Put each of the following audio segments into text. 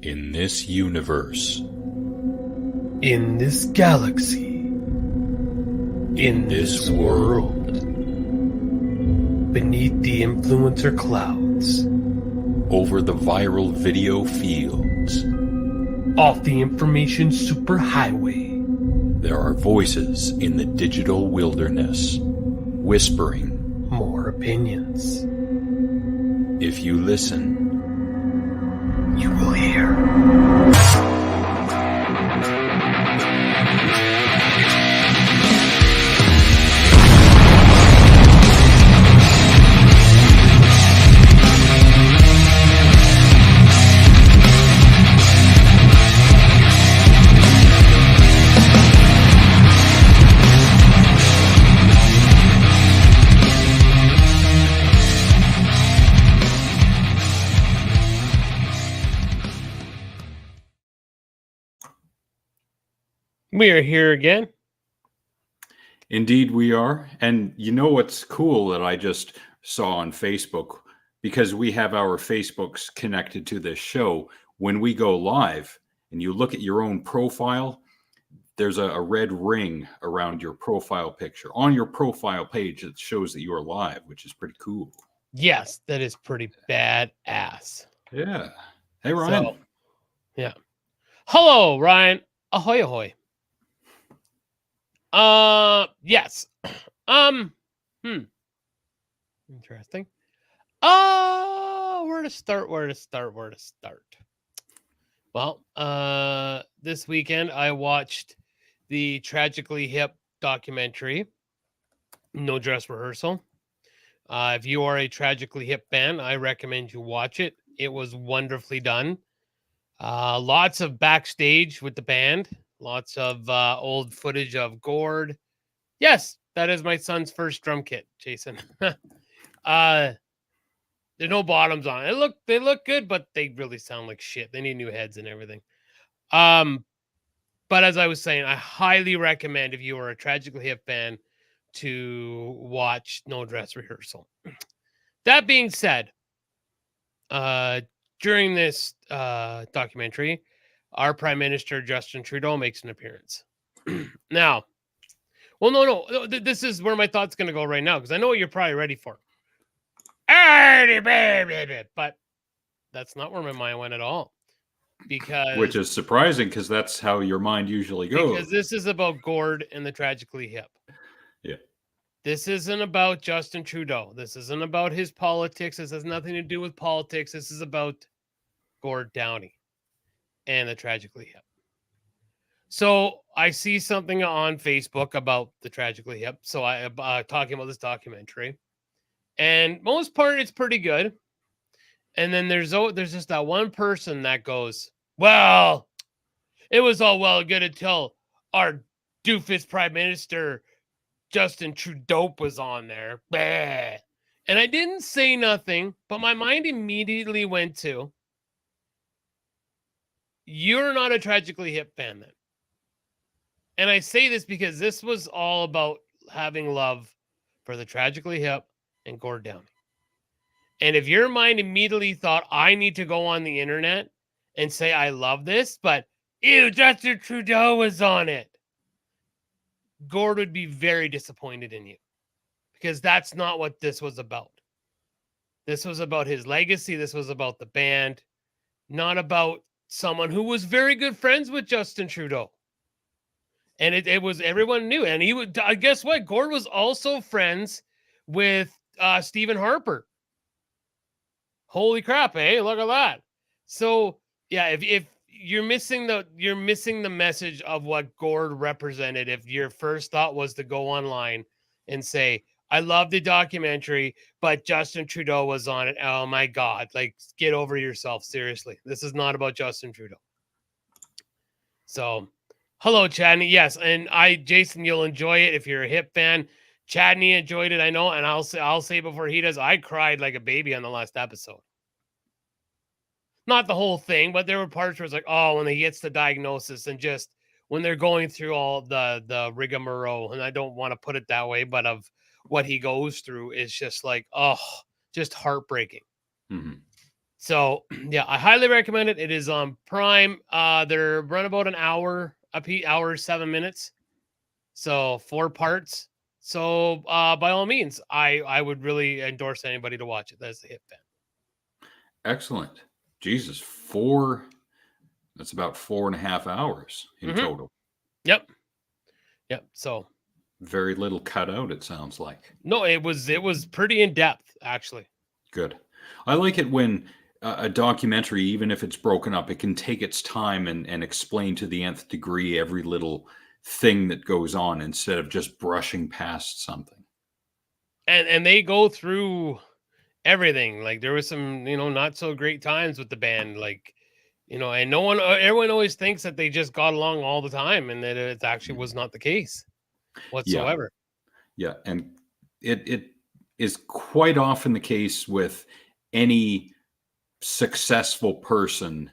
In this universe, In this galaxy, in this world, beneath the influencer clouds, over the viral video fields, off the information superhighway, there are voices in the digital wilderness, whispering more opinions. If you listen, You will hear. We are here again. Indeed we are. And you know what's cool that I just saw on Facebook? Because we have our Facebooks connected to this show. When we go live and you look at your own profile, there's a red ring around your profile picture. On your profile page, it shows that you are live, which is pretty cool. Yes, that is pretty badass. Yeah. Hey, Ryan. So, yeah. Hello, Ryan. Ahoy, ahoy. Yes. Interesting. Where to start? Well, this weekend I watched the Tragically Hip documentary, No Dress Rehearsal. If you are a Tragically Hip fan, I recommend you watch it. It was wonderfully done. Lots of backstage with the band. Lots of old footage of Gord. Yes, that is my son's first drum kit, Jason. There's no bottoms on it. They look good, but they really sound like shit. They need new heads and everything. But as I was saying, I highly recommend, if you are a Tragically Hip fan, to watch No Dress Rehearsal. That being said, during this documentary, our Prime Minister Justin Trudeau makes an appearance. Now, well, no, this is where my thought's going to go right now, because I know what you're probably ready for. But that's not where my mind went at all. Which is surprising, because that's how your mind usually goes. Because this is about Gord and the Tragically Hip. Yeah. This isn't about Justin Trudeau. This isn't about his politics. This has nothing to do with politics. This is about Gord Downie and the Tragically Hip. So I see something on Facebook about the Tragically Hip. So I talking about this documentary, and most part it's pretty good. And then there's just that one person that goes, "Well, it was all well and good until our doofus Prime Minister Justin Trudeau was on there." Bah. And I didn't say nothing, but my mind immediately went to, you're not a Tragically Hip fan then. And I say this because this was all about having love for the Tragically Hip and Gord Downie. And if your mind immediately thought, I need to go on the internet and say, I love this, but ew, Justin Trudeau was on it, Gord would be very disappointed in you, because that's not what this was about. This was about his legacy. This was about the band, not about someone who was very good friends with Justin Trudeau. And it was, everyone knew. And he would, guess what? Gord was also friends with Stephen Harper. Holy crap, eh? Look at that. So yeah, if you're missing the message of what Gord represented, if your first thought was to go online and say, I love the documentary, but Justin Trudeau was on it. Oh my God. Like, get over yourself. Seriously. This is not about Justin Trudeau. So, hello, Chadney. Yes. And Jason, you'll enjoy it if you're a Hip fan. Chadney enjoyed it, I know. And I'll say before he does, I cried like a baby on the last episode. Not the whole thing, but there were parts where it's like, oh, when he gets the diagnosis and just when they're going through all the rigmarole, and I don't want to put it that way, but of what he goes through is just like, oh, just heartbreaking. Mm-hmm. So yeah, I highly recommend it. It is on Prime. They're run about an hour, hour 7 minutes. So 4 parts. So by all means, I would really endorse anybody to watch it. That's a hit fan. Excellent. Jesus, that's about 4.5 hours in total. Yep. Yep. So Very little cut out, it sounds like. no, it was pretty in depth actually. Good. I like it when a documentary, even if it's broken up, it can take its time and explain to the nth degree every little thing that goes on instead of just brushing past something. And they go through everything. Like there was some, not so great times with the band, like, and everyone always thinks that they just got along all the time, and that it actually was not the case Yeah. whatsoever. Yeah. And it is quite often the case with any successful person,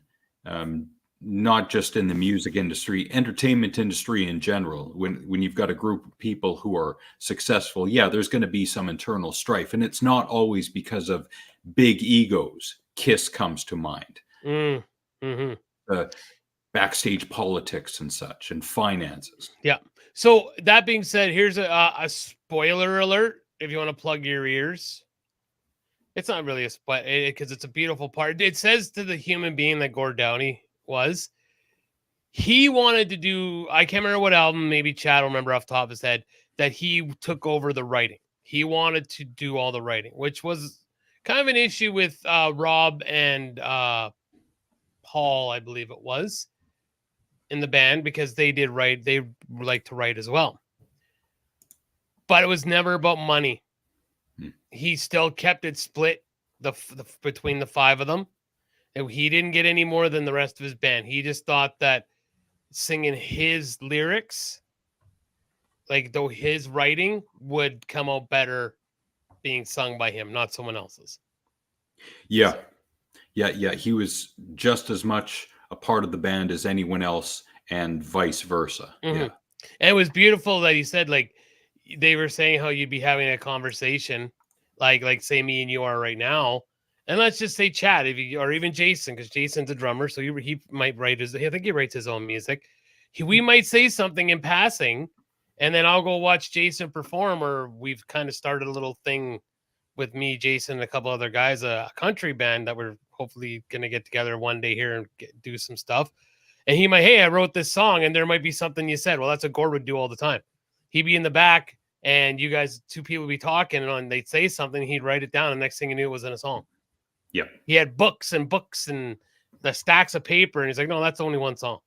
not just in the music industry, entertainment industry in general. When you've got a group of people who are successful, yeah, there's going to be some internal strife, and it's not always because of big egos. Kiss comes to mind. Mm-hmm. Backstage politics and such, and finances. Yeah. So that being said, here's a spoiler alert. If you want to plug your ears, it's not really a spoiler because it's a beautiful part. It says to the human being that Gord Downey was, he wanted to do, I can't remember what album, maybe Chad will remember off the top of his head, that he took over the writing. He wanted to do all the writing, which was kind of an issue with Rob and Paul, I believe it was, in the band, because they did write, they like to write as well. But it was never about money. He still kept it split between the 5 of them. And he didn't get any more than the rest of his band. He just thought that singing his lyrics, like though his writing, would come out better being sung by him, not someone else's. Yeah. So. Yeah. He was just as much a part of the band as anyone else, and vice versa. Mm-hmm. Yeah. And it was beautiful that he said, like, they were saying how you'd be having a conversation, like say me and you are right now. And let's just say Chad, or even Jason, because Jason's a drummer, so he might write I think he writes his own music. We might say something in passing, and then I'll go watch Jason perform, or we've kind of started a little thing with me, Jason, and a couple other guys, a country band that we're hopefully going to get together one day here and do some stuff. And he might, hey, I wrote this song, and there might be something you said. Well, that's what Gord would do all the time. He'd be in the back, and you guys, 2 people would be talking, and they'd say something, he'd write it down, and next thing you knew, it was in a song. Yeah. He had books and the stacks of paper, and he's like, no, that's only one song.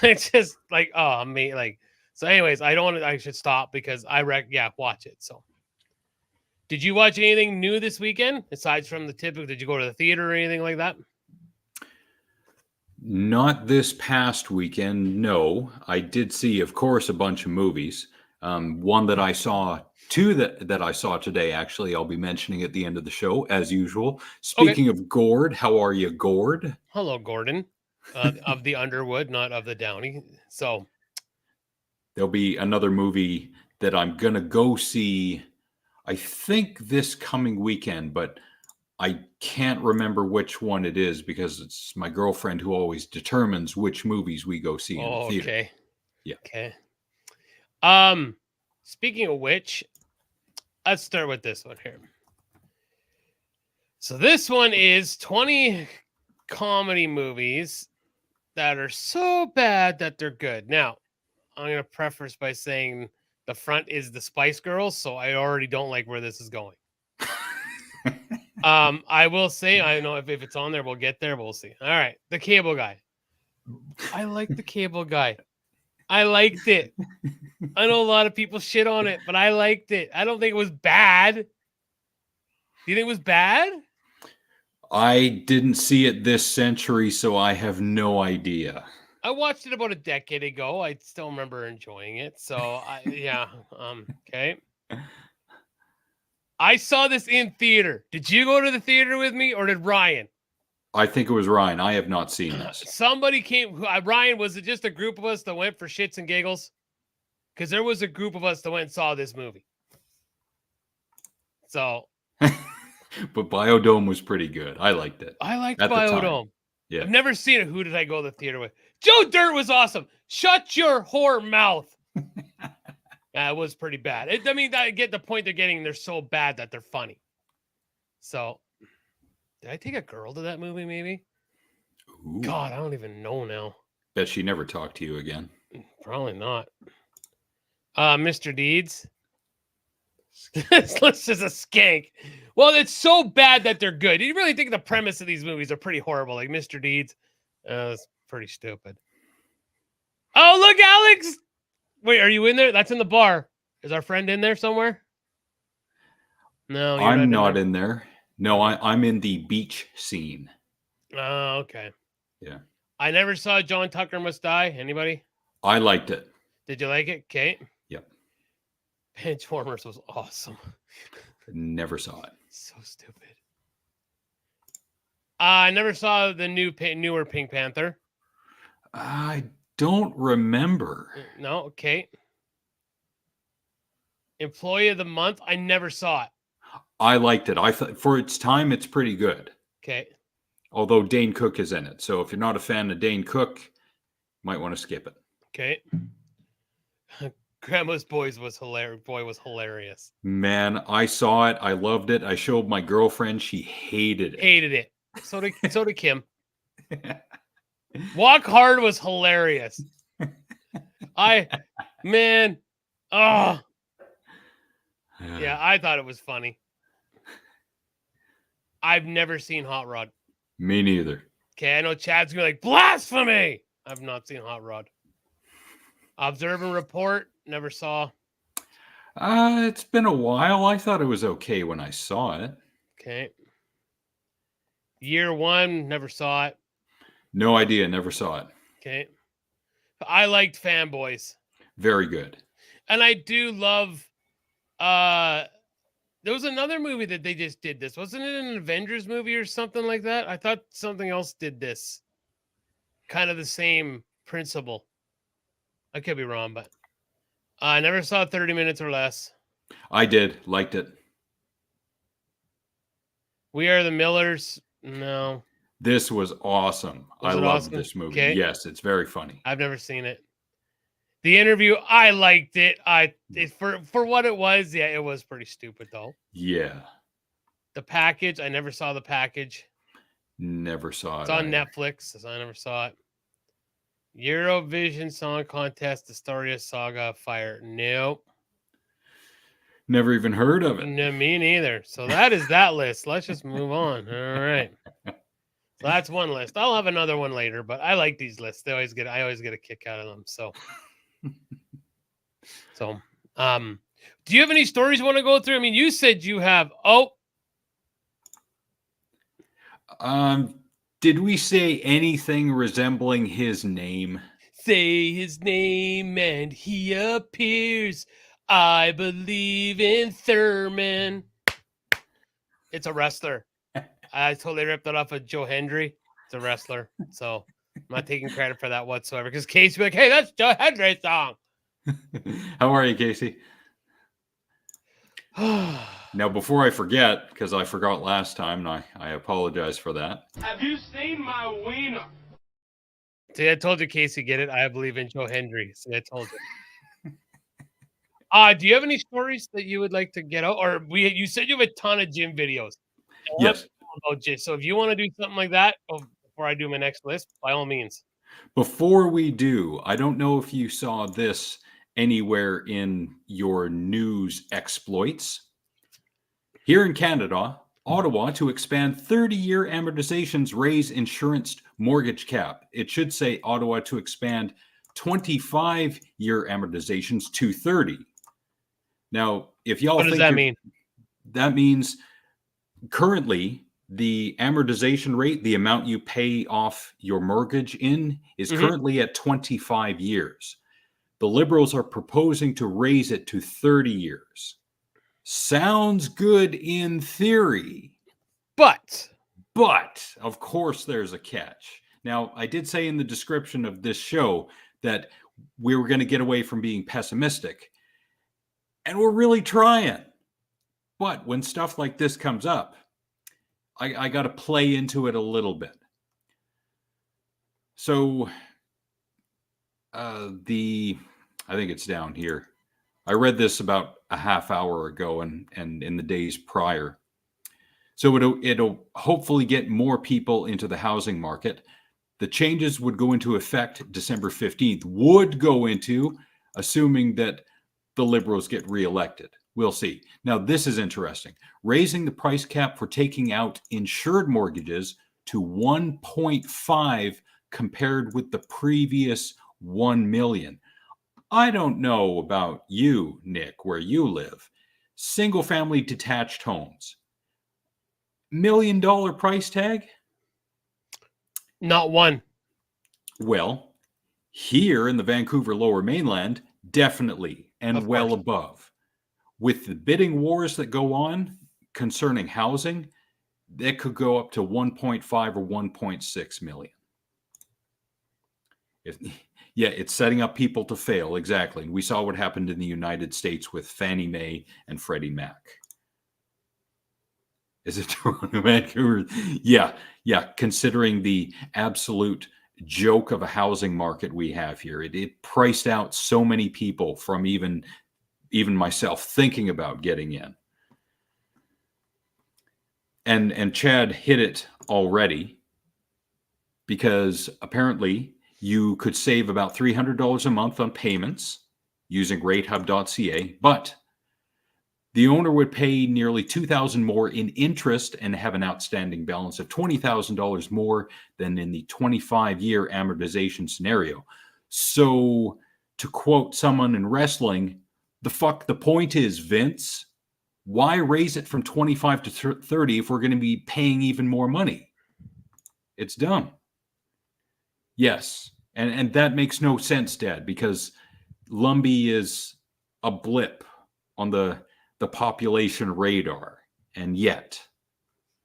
It's just like, oh, me, like, so anyways, I should stop because watch it. So did you watch anything new this weekend aside from the typical? Did you go to the theater or anything like that? Not this past weekend, no. I did see, of course, a bunch of movies. One that I saw, 2 that I saw today, actually, I'll be mentioning at the end of the show, as usual. Speaking of Gord, how are you, Gord? Hello, Gordon. Of the Underwood, not of the Downey. So there'll be another movie that I'm going to go see, I think this coming weekend, but I can't remember which one it is because it's my girlfriend who always determines which movies we go see in the theater. Okay. Yeah. Okay. Speaking of which, let's start with this one here. So this one is 20 comedy movies that are so bad that they're good. Now, I'm going to preface by saying the front is the Spice Girls, so I already don't like where this is going. I will say, I know if it's on there, we'll get there. We'll see. All right. The Cable Guy. I like The Cable Guy. I liked it. I know a lot of people shit on it, but I liked it. I don't think it was bad. Do you think it was bad? I didn't see it this century, so I have no idea. I watched it about a decade ago. I still remember enjoying it. So, okay. I saw this in theater. Did you go to the theater with me, or did Ryan? I think it was Ryan. I have not seen this. Somebody came. Ryan, was it just a group of us that went for shits and giggles? Because there was a group of us that went and saw this movie. So, But Biodome was pretty good. I liked it I liked at the time. Biodome. Yeah. I've never seen it. Who did I go to the theater with? Joe Dirt was awesome. Shut your whore mouth. It was pretty bad. I mean, I get the point they're getting. They're so bad that they're funny. So, did I take a girl to that movie? Maybe. Ooh. God, I don't even know now. Bet she never talked to you again. Probably not. Mr. Deeds. This list is a skank. Well, it's so bad that they're good. You really think the premise of these movies are pretty horrible, like Mr. Deeds? It's pretty stupid. Oh, look, Alex! Wait, are you in there? That's in the bar. Is our friend in there somewhere? No, you're I'm not not in there. No, I'm in the beach scene. Oh, okay. Yeah. I never saw John Tucker Must Die. Anybody? I liked it. Did you like it? Kate? Yep. Benchwarmers was awesome. Never saw it. So stupid. I never saw the newer Pink Panther. I don't remember. No, Kate. Employee of the Month. I never saw it. I liked it. I thought for its time, it's pretty good. Okay. Although Dane Cook is in it, so if you're not a fan of Dane Cook, you might want to skip it. Okay. Grandma's Boys was hilarious. Boy was hilarious. Man, I saw it. I loved it. I showed my girlfriend. She hated it. Hated it. So did Kim. Walk Hard was hilarious. Man. Oh. Yeah, I thought it was funny. I've never seen Hot Rod. Me neither. Okay, I know Chad's gonna be like, blasphemy! I've not seen Hot Rod. Observe and Report, never saw. It's been a while. I thought it was okay when I saw it. Okay. Year One, never saw it. No idea. Never saw it. Okay. I liked Fanboys. Very good. And I do love there was another movie that they just did this. Wasn't it an Avengers movie or something like that? I thought something else did this. Kind of the same principle. I could be wrong, but I never saw 30 Minutes or Less. I did. Liked it. We Are the Millers. No. This was awesome. I love this movie. Okay. Yes, it's very funny. I've never seen it. The Interview, I liked it. For what it was, yeah, it was pretty stupid though. Yeah. The Package, I never saw The Package. Never saw it. It's on Netflix, so I never saw it. Eurovision Song Contest, Astoria Saga of Fire. Nope. Never even heard of it. No, me neither. So that is that list. Let's just move on. All right. So that's one list. I'll have another one later, but I like these lists. I always get a kick out of them. So do you have any stories you want to go through? I mean, you said you have did we say anything resembling his name? Say his name and he appears. I believe in Thurman. It's a wrestler. I totally ripped it off of Joe Hendry. It's a wrestler. So I'm not taking credit for that whatsoever. Because Casey would be like, hey, that's Joe Hendry's song. How are you, Casey? Now, before I forget, because I forgot last time, and I apologize for that. Have you seen my wiener? See, I told you, Casey, get it? I believe in Joe Hendry. See, I told you. Do you have any stories that you would like to get out? Or you said you have a ton of gym videos. Yes. So if you want to do something like that before I do my next list, by all means. Before we do, I don't know if you saw this anywhere in your news exploits. Here in Canada, Ottawa to expand 30-year amortizations raise insurance mortgage cap. It should say Ottawa to expand 25-year amortizations to 30. Now, if y'all What does that mean? That means currently the amortization rate, the amount you pay off your mortgage in, is currently at 25 years. The Liberals are proposing to raise it to 30 years. Sounds good in theory. But, of course, there's a catch. Now, I did say in the description of this show that we were going to get away from being pessimistic. And we're really trying. But when stuff like this comes up, I got to play into it a little bit. So I think it's down here. I read this about a half hour ago and in the days prior. So it'll hopefully get more people into the housing market. The changes would go into effect December 15th, would go into, assuming that the Liberals get reelected. We'll see. Now, this is interesting. Raising the price cap for taking out insured mortgages to 1.5 compared with the previous 1 million. I don't know about you, Nick, where you live. Single family detached homes. $1 million price tag? Not one. Well, here in the Vancouver Lower Mainland, definitely, and Of well course. above. With the bidding wars that go on concerning housing, that could go up to 1.5 or 1.6 million. Yeah, it's setting up people to fail, exactly. And we saw what happened in the United States with Fannie Mae and Freddie Mac. Is it Toronto, Vancouver? Yeah. Considering the absolute joke of a housing market we have here, it priced out so many people from even myself thinking about getting in. And Chad hit it already, because apparently you could save about $300 a month on payments using ratehub.ca, but the owner would pay nearly $2,000 more in interest and have an outstanding balance of $20,000 more than in the 25-year amortization scenario. So, to quote someone in wrestling, the point is, Vince, why raise it from 25 to 30 if we're going to be paying even more money? It's dumb. Yes, and that makes no sense, Dad, because Lumbee is a blip on the population radar, and yet.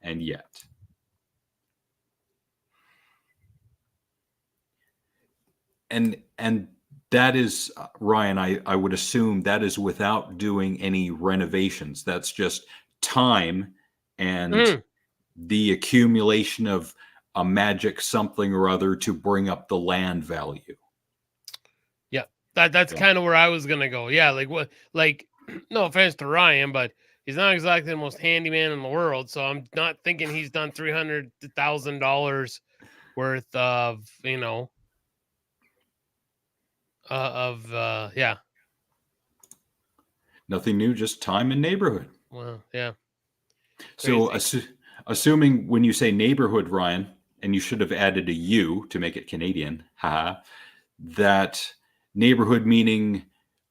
And that is, Ryan, I would assume that is without doing any renovations. That's just time and the accumulation of a magic something or other to bring up the land value. Yeah, that's kind of where I was gonna go. Yeah, like what? Like, no offense to Ryan, but he's not exactly the most handy man in the world. So I'm not thinking he's done $300,000 worth of, yeah. Nothing new, just time and neighborhood. Well, yeah. So Crazy. assuming when you say neighborhood, Ryan, and you should have added a U to make it Canadian, that neighborhood meaning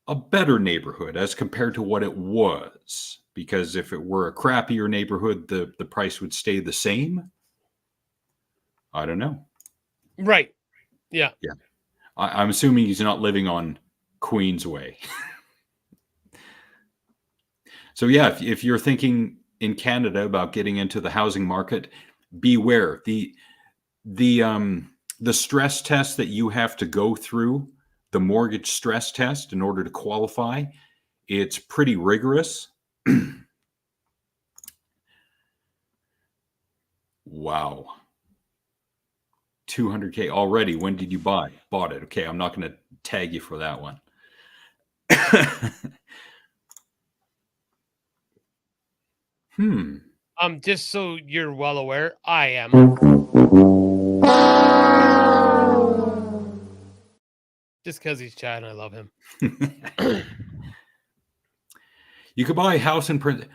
a better neighborhood as compared to what it was. Because if it were a crappier neighborhood, the price would stay the same. I don't know. Right. Yeah. Yeah. I'm assuming he's not living on Queensway. So yeah, if you're thinking in Canada about getting into the housing market, beware. The stress test that you have to go through, the mortgage stress test in order to qualify, it's pretty rigorous. Wow. $200K already. When did you buy? Bought it. Okay, I'm not going to tag you for that one. Just so you're well aware, I am. Just because he's Chad and I love him. You could buy a house in Prince.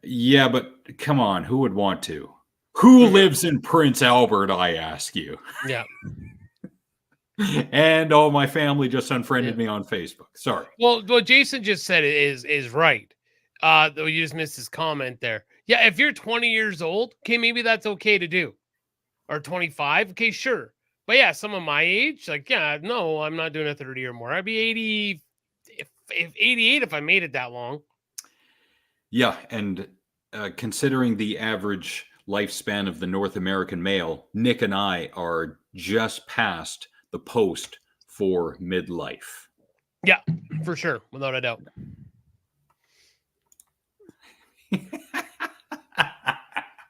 Yeah, but come on, who would want to? Who lives in Prince Albert, I ask you? Yeah. And all my family just unfriended me on Facebook. Sorry. Well, what Jason just said is right. Though you just missed his comment there. Yeah, if you're 20 years old, okay, maybe that's okay to do. Or 25, okay, sure. But yeah, some of my age, like, yeah, no, I'm not doing a 30 or more. I'd be 80, if 88 if I made it that long. Yeah, and considering the average lifespan of the North American male, Nick and I are just past the post for midlife. Yeah, for sure, without a doubt.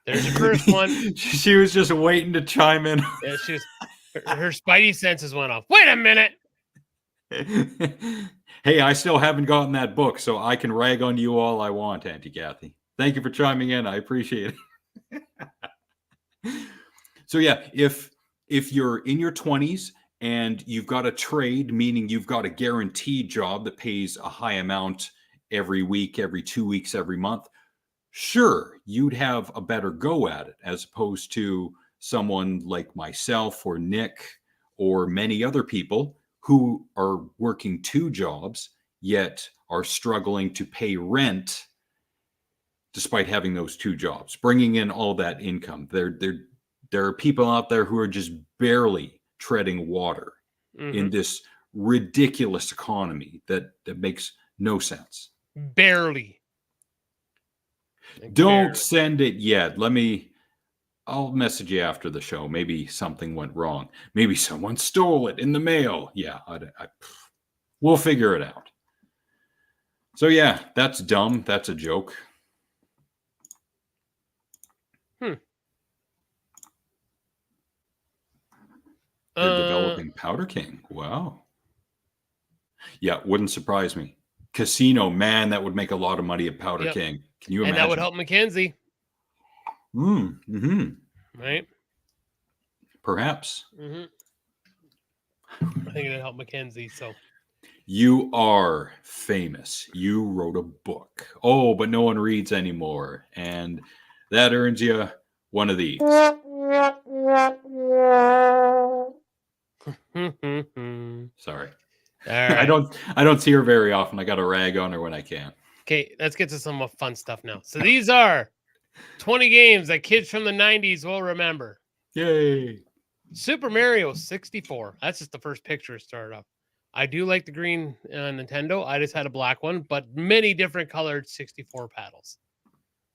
There's your first one. She was just waiting to chime in. Yeah, she was. Her spidey senses went off. Wait a minute. Hey, I still haven't gotten that book, so I can rag on you all I want, Auntie Kathy. Thank you for chiming in. I appreciate it. So yeah, if you're in your 20s and you've got a trade, meaning you've got a guaranteed job that pays a high amount every week, every 2 weeks, every month, sure, you'd have a better go at it as opposed to someone like myself or Nick or many other people who are working 2 jobs yet are struggling to pay rent despite having those 2 jobs, bringing in all that income. There are people out there who are just barely treading water in this ridiculous economy that makes no sense. Barely. Don't send it yet. I'll message you after the show. Maybe something went wrong. Maybe someone stole it in the mail. Yeah, we'll figure it out. So yeah, that's dumb. That's a joke. They're developing Powder King. Wow. Yeah, wouldn't surprise me. Casino, man, that would make a lot of money at Powder King. Can you imagine? And that would help Mackenzie. Right? Perhaps. I think it'd help Mackenzie. So you are famous. You wrote a book. Oh, but no one reads anymore. And that earns you one of these. Sorry. Right. I don't see her very often. I got to rag on her when I can. Okay, let's get to some fun stuff now. So these are 20 games that kids from the 90s will remember. Yay. Super Mario 64. That's just the first picture started off. I do like the green Nintendo. I just had a black one, but many different colored 64 paddles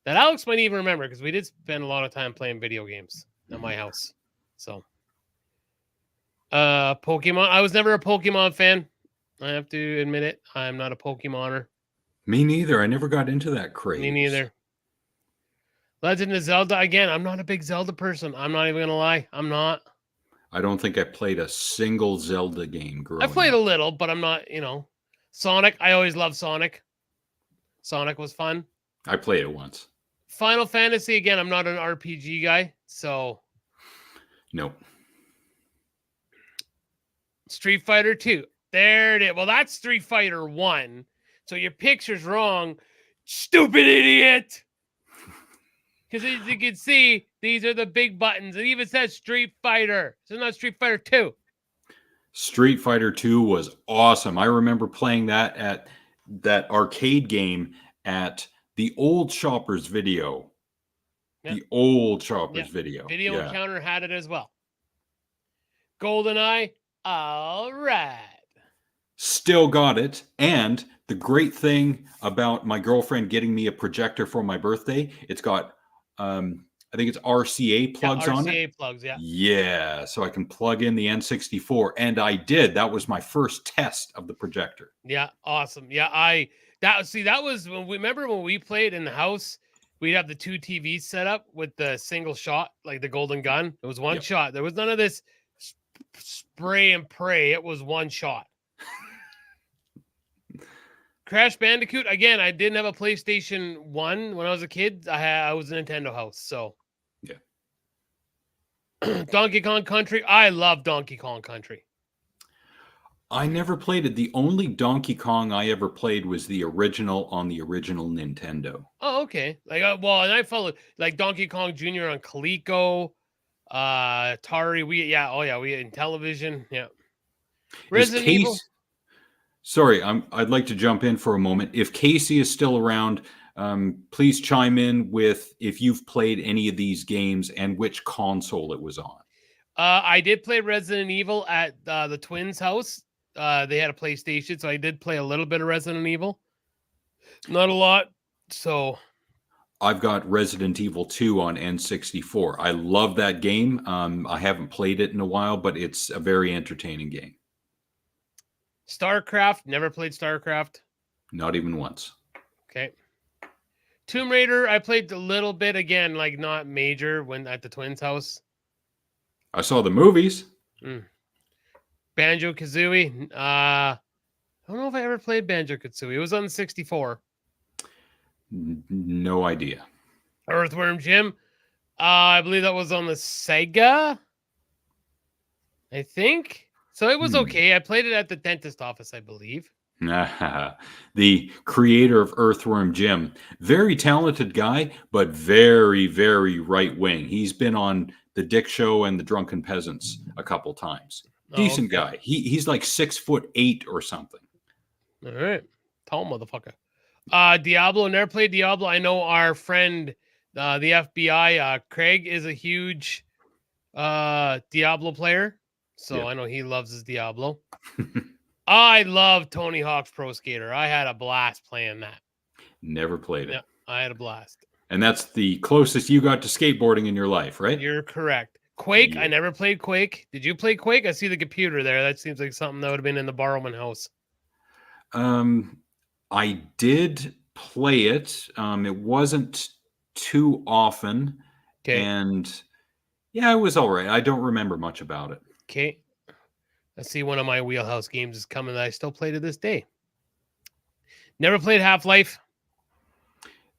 that Alex might even remember because we did spend a lot of time playing video games at my house. So, Pokemon. I was never a Pokemon fan. I have to admit it. I'm not a Pokemoner. Me neither. I never got into that craze. Me neither. Legend of Zelda. Again, I'm not a big Zelda person. I'm not even going to lie. I'm not. I don't think I played a single Zelda game growing up. I played a little, but I'm not, Sonic. I always loved Sonic. Sonic was fun. I played it once. Final Fantasy, again, I'm not an RPG guy, so. Nope. Street Fighter 2. There it is. Well, that's Street Fighter 1. So your picture's wrong. Stupid idiot. Because as you can see, these are the big buttons. It even says Street Fighter. It's not Street Fighter 2. Street Fighter 2 was awesome. I remember playing that at that arcade game at the old Shoppers Video. Yep. The old Shoppers Video. Video Encounter had it as well. GoldenEye. All right. Still got it. And the great thing about my girlfriend getting me a projector for my birthday, it's got, I think it's RCA plugs on it. RCA plugs, yeah. Yeah, so I can plug in the N64. And I did. That was my first test of the projector. Yeah, awesome. Yeah, that was when we played in the house, we'd have the 2 TVs set up with the single shot, like the golden gun. It was one shot. There was none of this spray and pray. It was one shot. Crash Bandicoot, again, I didn't have a PlayStation 1 when I was a kid. I was a Nintendo house, so. Yeah. Donkey Kong Country. I love Donkey Kong Country. I never played it. The only Donkey Kong I ever played was the original on the original Nintendo. Oh, okay. And I followed like Donkey Kong Jr. on Coleco, Atari. We in television. Yeah. Resident Evil. Sorry, I'd like to jump in for a moment. If Casey is still around, please chime in with if you've played any of these games and which console it was on. I did play Resident Evil at the twins' house. They had a PlayStation, so I did play a little bit of Resident Evil. Not a lot, so. I've got Resident Evil 2 on N64. I love that game. I haven't played it in a while, but it's a very entertaining game. StarCraft, never played StarCraft. Not even once. Okay. Tomb Raider, I played a little bit again, like not major when at the twins' house. I saw the movies. Banjo Kazooie. I don't know if I ever played Banjo Kazooie. It was on the 64. No idea. Earthworm Jim. I believe that was on the Sega. I think so. It was okay. I played it at the dentist office, I believe. The creator of Earthworm Jim, very talented guy, but very, very right wing. He's been on the Dick Show and the Drunken Peasants a couple times. Decent guy. He's like 6'8" or something. All right, tall motherfucker. Diablo. Never played Diablo. I know our friend, the FBI, Craig, is a huge Diablo player, so Yeah. I know he loves his Diablo. I love Tony Hawk's Pro Skater. I had a blast playing that. Never played it. Yeah, I had a blast. And that's the closest you got to skateboarding in your life, right? You're correct. Quake. Yeah. I never played Quake. Did you play Quake? I see the computer there. That seems like something that would have been in the Barrowman house. I did play it. It wasn't too often. Okay. And yeah, it was all right. I don't remember much about it. Okay. I see one of my wheelhouse games is coming that I still play to this day. Never played Half-Life.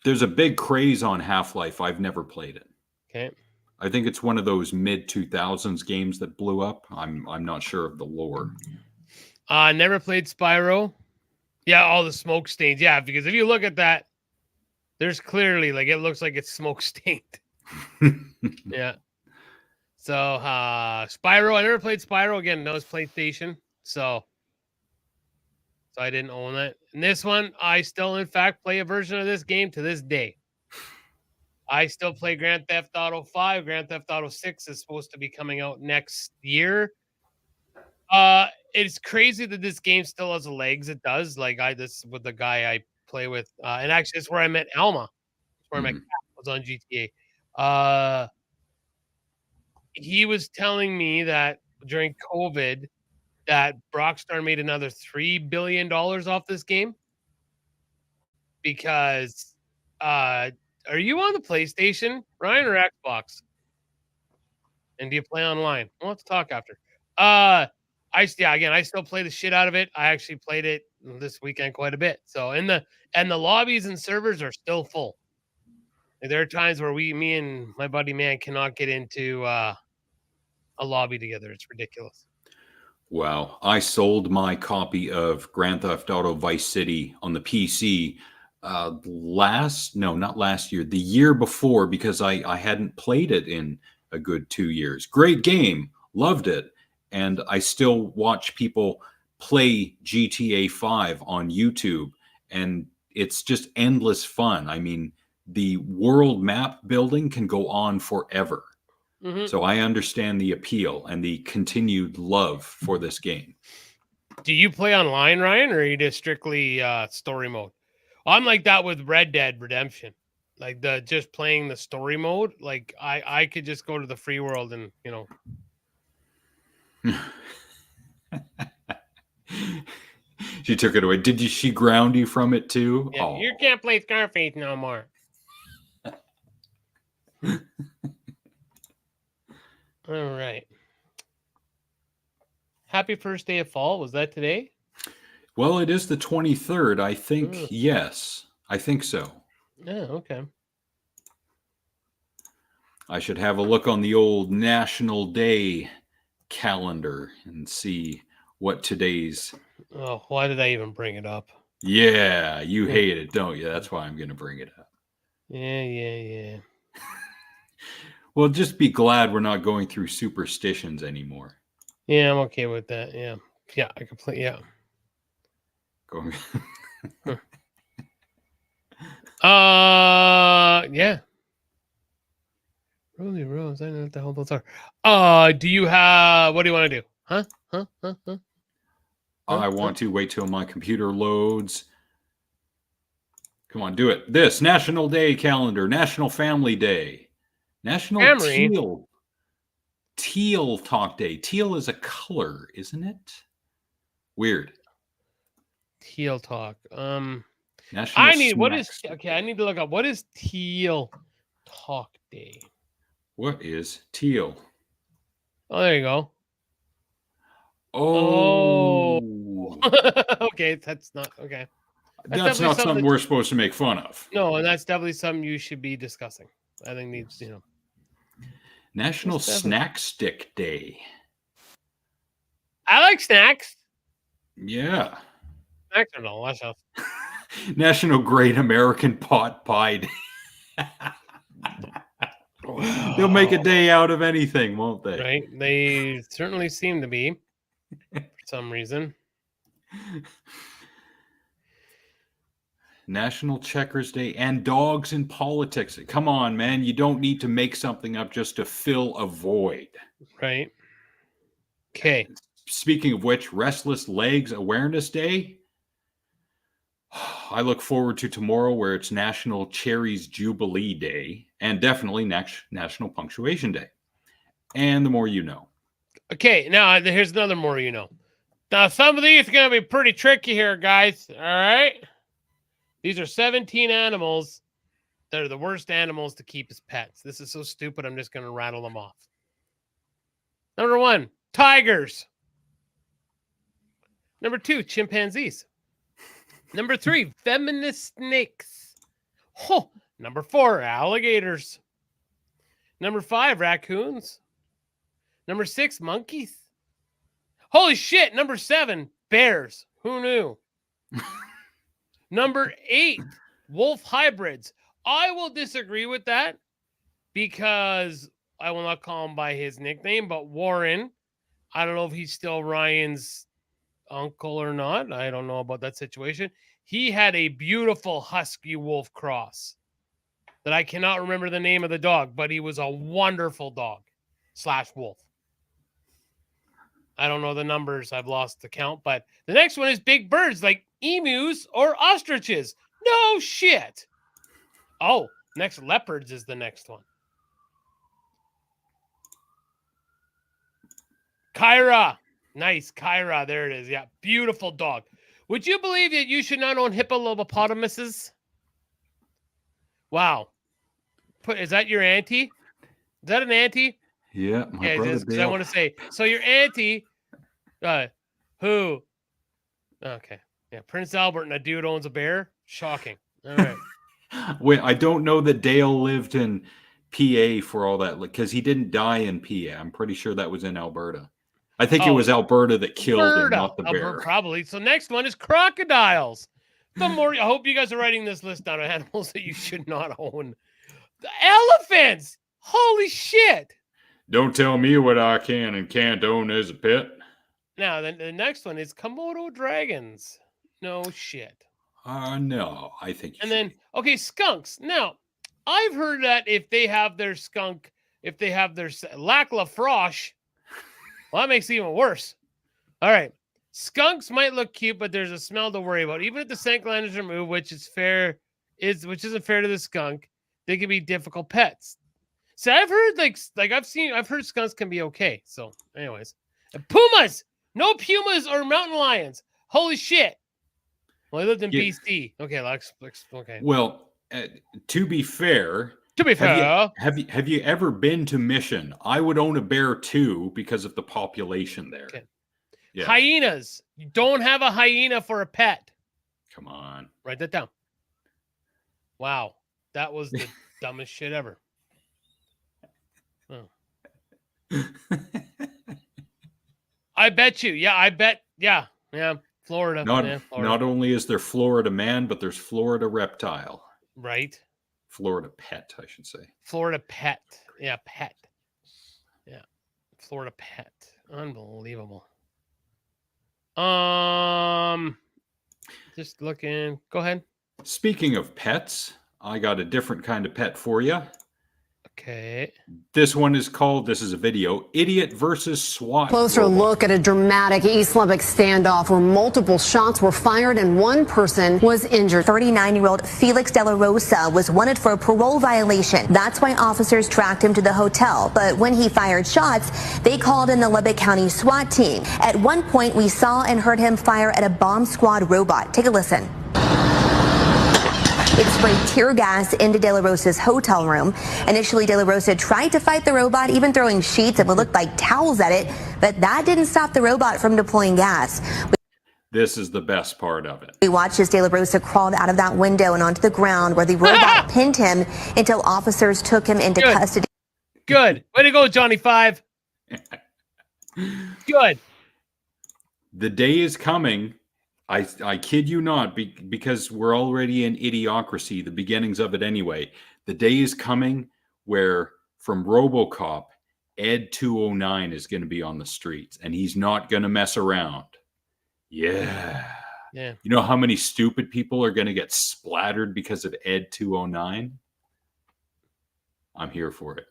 There's a big craze on Half-Life. I've never played it. Okay. I think it's one of those mid-2000s games that blew up. I'm not sure of the lore. Never played Spyro. Yeah, all the smoke stains. Yeah, because if you look at that, there's clearly like it looks like it's smoke stained. Yeah. So Spyro, I never played Spyro. Again, no, it's PlayStation. So I didn't own that. And this one, I still in fact play a version of this game to this day. I still play Grand Theft Auto 5. Grand Theft Auto 6 is supposed to be coming out next year. It's crazy that this game still has legs. It does. Like this with the guy I play with, and actually, it's where I met Alma. It's where I met Kat, was on GTA. He was telling me that during COVID, that Rockstar made another $3 billion off this game because, are you on the PlayStation, Ryan, or Xbox? And do you play online? We'll have to talk after. I still play the shit out of it. I actually played it this weekend quite a bit. So and the lobbies and servers are still full. Like, there are times where me and my buddy man cannot get into a lobby together. It's ridiculous. Wow. I sold my copy of Grand Theft Auto Vice City on the PC not last year, the year before, because I hadn't played it in a good 2 years. Great game. Loved it. And I still watch people play GTA 5 on YouTube, and it's just endless fun. I mean, the world map building can go on forever. Mm-hmm. So I understand the appeal and the continued love for this game. Do you play online, Ryan, or are you just strictly story mode? I'm like that with Red Dead Redemption. Like just playing the story mode. Like I could just go to the free world and She took it away. She ground you from it too? Yeah, you can't play Scarface no more. All right. Happy first day of fall. Was that today? Well, it is the 23rd. I think, yes. I think so. Yeah, okay. I should have a look on the old National Day calendar and see what today's... Oh, why did I even bring it up? Yeah, you hate it, don't you? That's why I'm going to bring it up. Yeah. Well, just be glad we're not going through superstitions anymore. Yeah, I'm okay with that. Yeah, I can play. Yeah. Going. Yeah. Roly Rose. I don't know what the hell those are. Do you have? What do you want to do? Huh? I want to wait till my computer loads. Come on, do it. This National Day calendar, National Family Day, National Teal Talk Day. Teal is a color, isn't it? Weird. Teal Talk. National I need Snacks Day. okay. I need to look up what is Teal Talk Day. What is teal? Oh, there you go. Oh, Okay, that's not okay. that's definitely not something something we're supposed to make fun of. No, and that's definitely something you should be discussing. I think needs, National It's definitely- Snack Stick Day. I like snacks. Yeah. Snacks are delicious. National Great American Pot Pie Day. They'll make a day out of anything, won't they? Right? They certainly seem to be for some reason. National Checkers Day and Dogs in Politics. Come on, man. You don't need to make something up just to fill a void. Right. Okay. Speaking of which, Restless Legs Awareness Day. I look forward to tomorrow where it's National Cherries Jubilee Day and definitely National Punctuation Day. And the more you know. Okay, now here's another more you know. Now, some of these are going to be pretty tricky here, guys. All right? These are 17 animals that are the worst animals to keep as pets. This is so stupid, I'm just going to rattle them off. Number 1, tigers. Number 2, chimpanzees. Number 3, feminist snakes. Oh, number 4, alligators. Number 5, raccoons. Number 6, monkeys. Holy shit. Number 7, bears. Who knew? Number 8, wolf hybrids. I will disagree with that because I will not call him by his nickname, but Warren, I don't know if he's still Ryan's uncle or not. I don't know about that situation. He had a beautiful husky wolf cross that I cannot remember the name of the dog, but he was a wonderful dog / wolf. I don't know the numbers. I've lost the count, but the next one is big birds like emus or ostriches. No shit. Oh, next leopards is the next one. Kyra. Nice. Kyra. There it is. Yeah. Beautiful dog. Would you believe that you should not own hippopotamuses? Wow. Is that your auntie? Is that an auntie? Yeah, my brother Because I Dale. want to say, so your auntie, who? Okay. Yeah. Prince Albert and a dude owns a bear. Shocking. All right. Wait, I don't know that Dale lived in PA for all that, because he didn't die in PA. I'm pretty sure that was in Alberta. I think it was Alberta that killed him, not the bear. Probably. So next one is crocodiles. The more I hope you guys are writing this list down of animals that you should not own. The elephants. Holy shit. Don't tell me what I can and can't own as a pet. Now the next one is Komodo dragons. No shit. No, I think you And should. then, okay, skunks. Now, I've heard that if they have their lac la froche, well, that makes it even worse. All right. Skunks might look cute, but there's a smell to worry about. Even if the scent gland is removed, which isn't fair to the skunk, they can be difficult pets. So I've heard I've heard skunks can be okay. So, anyways. And pumas! No pumas or mountain lions. Holy shit. Well, I lived in BC. Okay, okay. Well, to be fair, have you ever been to Mission? I would own a bear too because of the population there. Okay. Yeah. Hyenas. You don't have a hyena for a pet. Come on. Write that down. Wow. That was the dumbest shit ever. Oh. I bet you. Yeah, I bet. Yeah. Florida. Not Florida. Not only is there Florida man, but there's Florida reptile. Right. Florida pet, I should say. Florida pet. Yeah, pet. Yeah. Florida pet. Unbelievable. Just looking. Go ahead. Speaking of pets, I got a different kind of pet for you. Okay. This one is called, this is a video, Idiot versus SWAT. Closer look at a dramatic East Lubbock standoff where multiple shots were fired and one person was injured. 39-year-old Felix De La Rosa was wanted for a parole violation. That's why officers tracked him to the hotel. But when he fired shots, they called in the Lubbock County SWAT team. At one point, we saw and heard him fire at a bomb squad robot. Take a listen. It sprayed tear gas into De La Rosa's hotel room. Initially, De La Rosa tried to fight the robot, even throwing sheets and what looked like towels at it, but that didn't stop the robot from deploying gas. This is the best part of it. We watched as De La Rosa crawled out of that window and onto the ground where the robot pinned him until officers took him into custody. Good. Way to go, Johnny Five. Good. The day is coming. I kid you not, because we're already in idiocracy, the beginnings of it anyway. The day is coming where from RoboCop, A.A.T.G.M is going to be on the streets, and he's not going to mess around. Yeah. Yeah. You know how many stupid people are going to get splattered because of A.A.T.G.M? I'm here for it.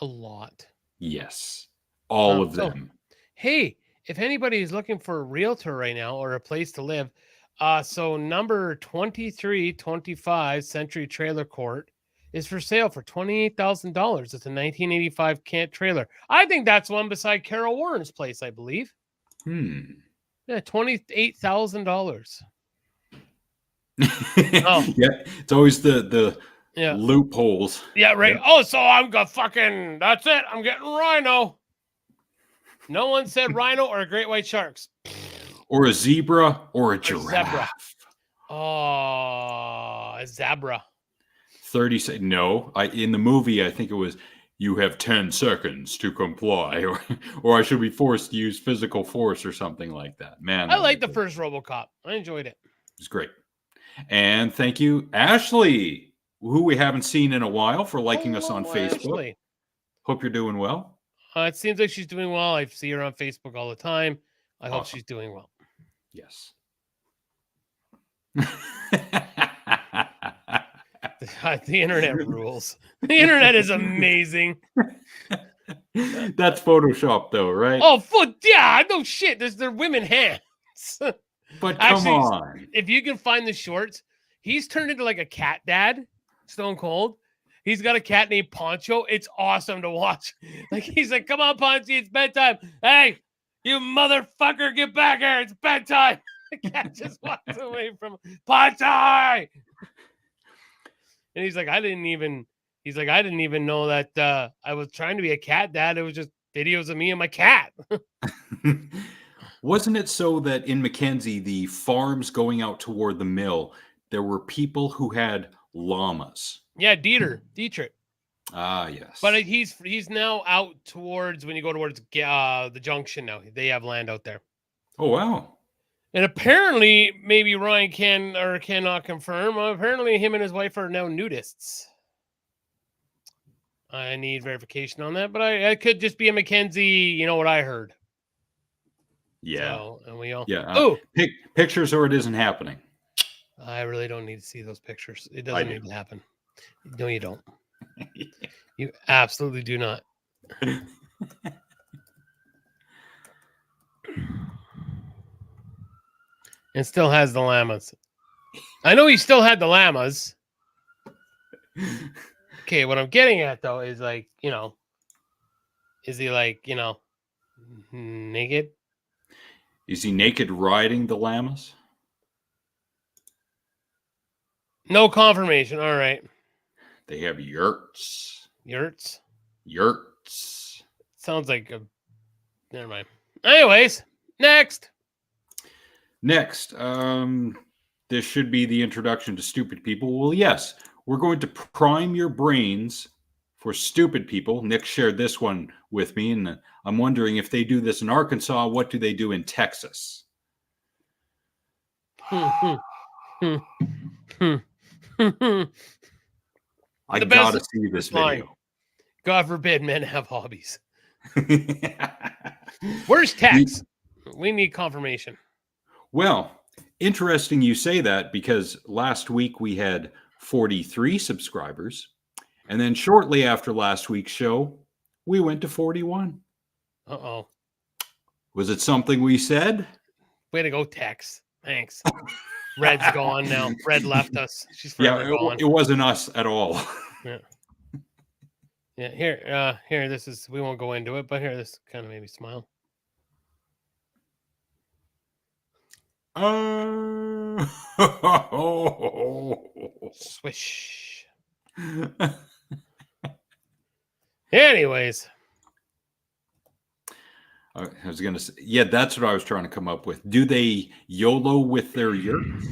A lot. Yes. All of them. Hey, if anybody is looking for a realtor right now or a place to live, so number 2325 Century Trailer Court is for sale for $28,000. It's a 1985 Kent trailer. I think that's one beside Carol Warren's place, I believe. Yeah, $28,000. Oh. Yeah, it's always the loopholes. Yeah, right. Yep. Oh, so I'm got fucking, that's it. I'm getting rhino. No one said rhino or great white sharks. Or a zebra or a giraffe. Zebra. Oh, a zebra. 30 seconds. No, in the movie, I think it was, you have 10 seconds to comply, or I should be forced to use physical force or something like that. Man, I like the first RoboCop. I enjoyed it. It's great. And thank you, Ashley, who we haven't seen in a while, for liking us on Facebook. Ashley. Hope you're doing well. It seems like she's doing well. I see her on Facebook all the time. I hope she's doing well. Yes. The internet rules. The internet is amazing. That's Photoshop, though, right? Oh, yeah, no shit. They're women hands. But come on. If you can find the shorts, he's turned into like a cat dad, Stone Cold. He's got a cat named Poncho. It's awesome to watch. Like, he's like, come on, Poncho, it's bedtime. Hey, you motherfucker, get back here. It's bedtime. The cat just walks away from Poncho. And he's like, I didn't even know that I was trying to be a cat dad. It was just videos of me and my cat. Wasn't it so that in Mackenzie, the farms going out toward the mill, there were people who had llamas? Yeah, Dietrich. Ah, yes. But he's now out towards, when you go towards the junction now. They have land out there. Oh, wow. And apparently, maybe Ryan can or cannot confirm, apparently him and his wife are now nudists. I need verification on that, but I could just be a Mackenzie, you know what I heard. Yeah. So, and we all... Yeah. Pictures or it isn't happening. I really don't need to see those pictures. It doesn't need to happen. No, you don't. You absolutely do not. And still has the llamas. I know he still had the llamas. Okay, what I'm getting at, though, is like, is he like, naked? Is he naked riding the llamas? No confirmation. All right. They have yurts. Yurts? Yurts. Sounds like a... Never mind. Anyways, next. This should be the introduction to stupid people. Well, yes, we're going to prime your brains for stupid people. Nick shared this one with me, and I'm wondering if they do this in Arkansas, what do they do in Texas? I gotta see this video. God forbid men have hobbies. Where's Tex? We need confirmation. Well, interesting you say that, because last week we had 43 subscribers, and then shortly after last week's show, we went to 41. Uh-oh. Was it something we said? Way to go, Tex. Thanks. Red's gone now. Red left us. She's forever gone. It wasn't us at all. Yeah. Yeah, here, this is, we won't go into it, but here, this kind of made me smile. Swish. Anyways. I was going to say, yeah, that's what I was trying to come up with. Do they YOLO with their yurts?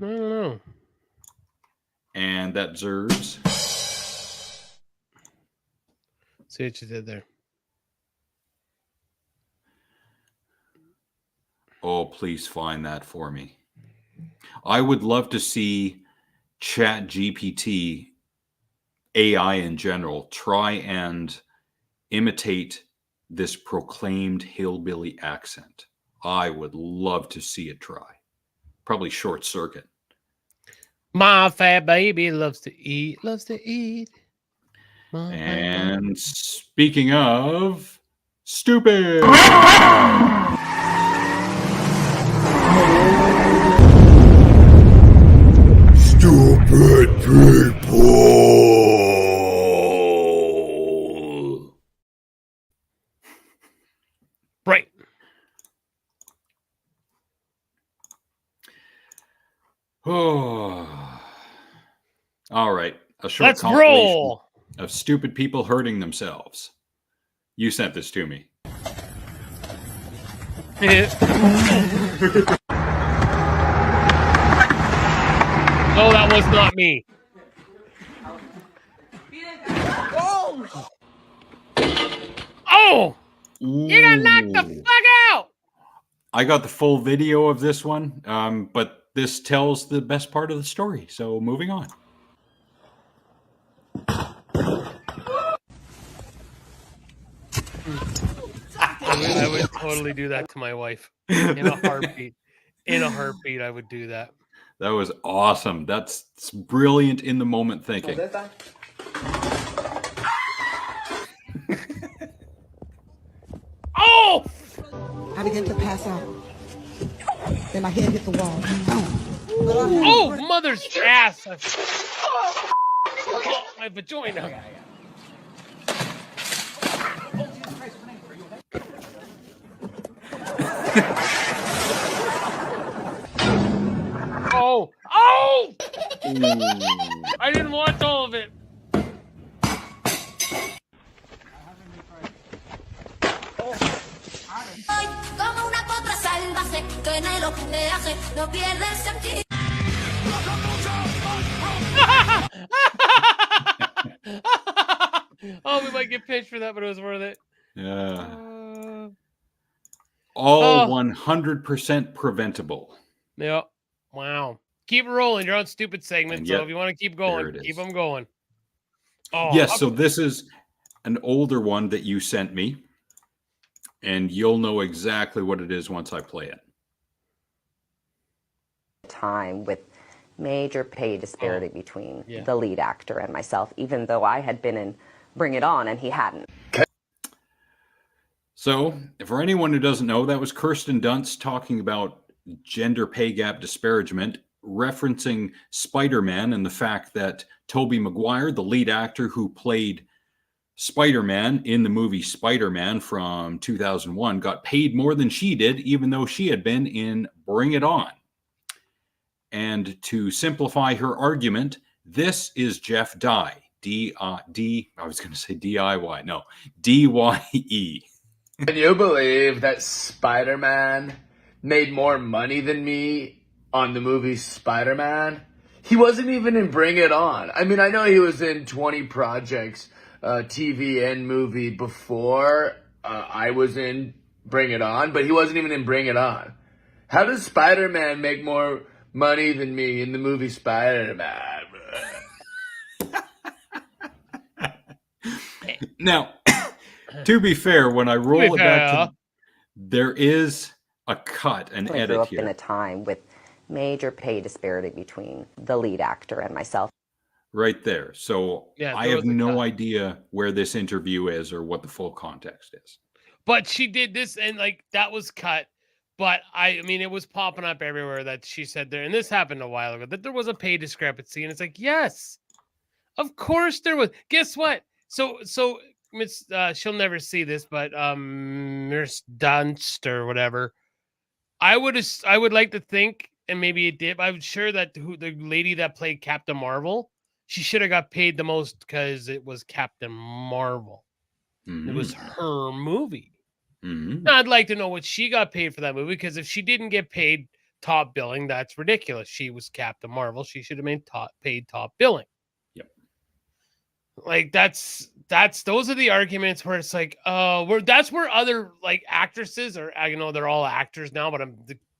I don't know. And that Zers. See what you did there. Oh, please find that for me. I would love to see Chat GPT, AI in general, try and imitate this proclaimed hillbilly accent. I would love to see it try. Probably short circuit. My fat baby loves to eat, loves to eat. And speaking of stupid. Stupid people. Right. Oh. All right. A short Let's compilation roll. of stupid people hurting themselves. You sent this to me. No, that was not me. Oh! You got knocked the fuck out! I got the full video of this one, but this tells the best part of the story. So moving on. I would totally do that to my wife in a heartbeat. In a heartbeat, I would do that. That was awesome. That's brilliant in the moment thinking. Oh! I began to pass out. Then my head hit the wall. Oh, mother's ass! Oh, my vagina. Oh! Oh! I didn't watch all of it. Como una potra salvaje que en el oleaje no pierde el sentido. Oh, we might get pinched for that, but it was worth it. Yeah. All Oh. 100% preventable. Yep. Wow. Keep rolling. You're on stupid segment, And so yet, if you want to keep there going, it is. keep them going. Oh, Yes, so this is an older one that you sent me, and you'll know exactly what it is once I play it. Time with major pay disparity between the lead actor and myself, even though I had been in Bring It On and he hadn't. So, for anyone who doesn't know, that was Kirsten Dunst talking about gender pay gap disparagement, referencing Spider-Man and the fact that Tobey Maguire, the lead actor who played Spider-Man in the movie Spider-Man from 2001, got paid more than she did, even though she had been in Bring It On. And to simplify her argument, this is Jeff Dye, I was going to say D-I-Y, no, D-Y-E. Can you believe that Spider-Man made more money than me on the movie Spider-Man? He wasn't even in Bring It On. I mean, I know he was in 20 projects, TV and movie before I was in Bring It On, but he wasn't even in Bring It On. How does Spider-Man make more money than me in the movie Spider-Man? Now, to be fair, when I roll it back to, there is a cut, an I edit grew up here. in a time with major pay disparity between the lead actor and myself. Right there. So Yeah, I there have was a no cut. idea where this interview is or what the full context is. But she did this, and like that was cut. But I mean, it was popping up everywhere that she said there, and this happened a while ago, that there was a pay discrepancy, and it's like, yes, of course there was. Guess what? So Miss, she'll never see this, but Nurse Dunst or whatever, I would like to think, and maybe it did. I'm sure that the lady that played Captain Marvel, she should have got paid the most because it was Captain Marvel. It was her movie. Now, I'd like to know what she got paid for that movie, because if she didn't get paid top billing, that's ridiculous. She was Captain Marvel. She should have been paid top billing. Yep. Like those are the arguments where it's like, that's where other like actresses, or they're all actors now, but I'm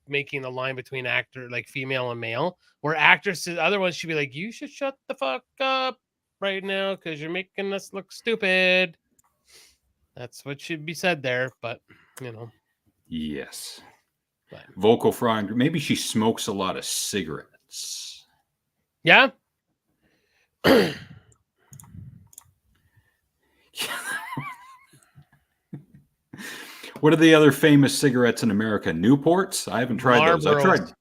making the line between actor, like female and male, where actresses, other ones should be like, you should shut the fuck up right now because you're making us look stupid. That's what should be said there, but Yes. But. Vocal fry. Maybe she smokes a lot of cigarettes. Yeah. What are the other famous cigarettes in America? Newports? I haven't tried those.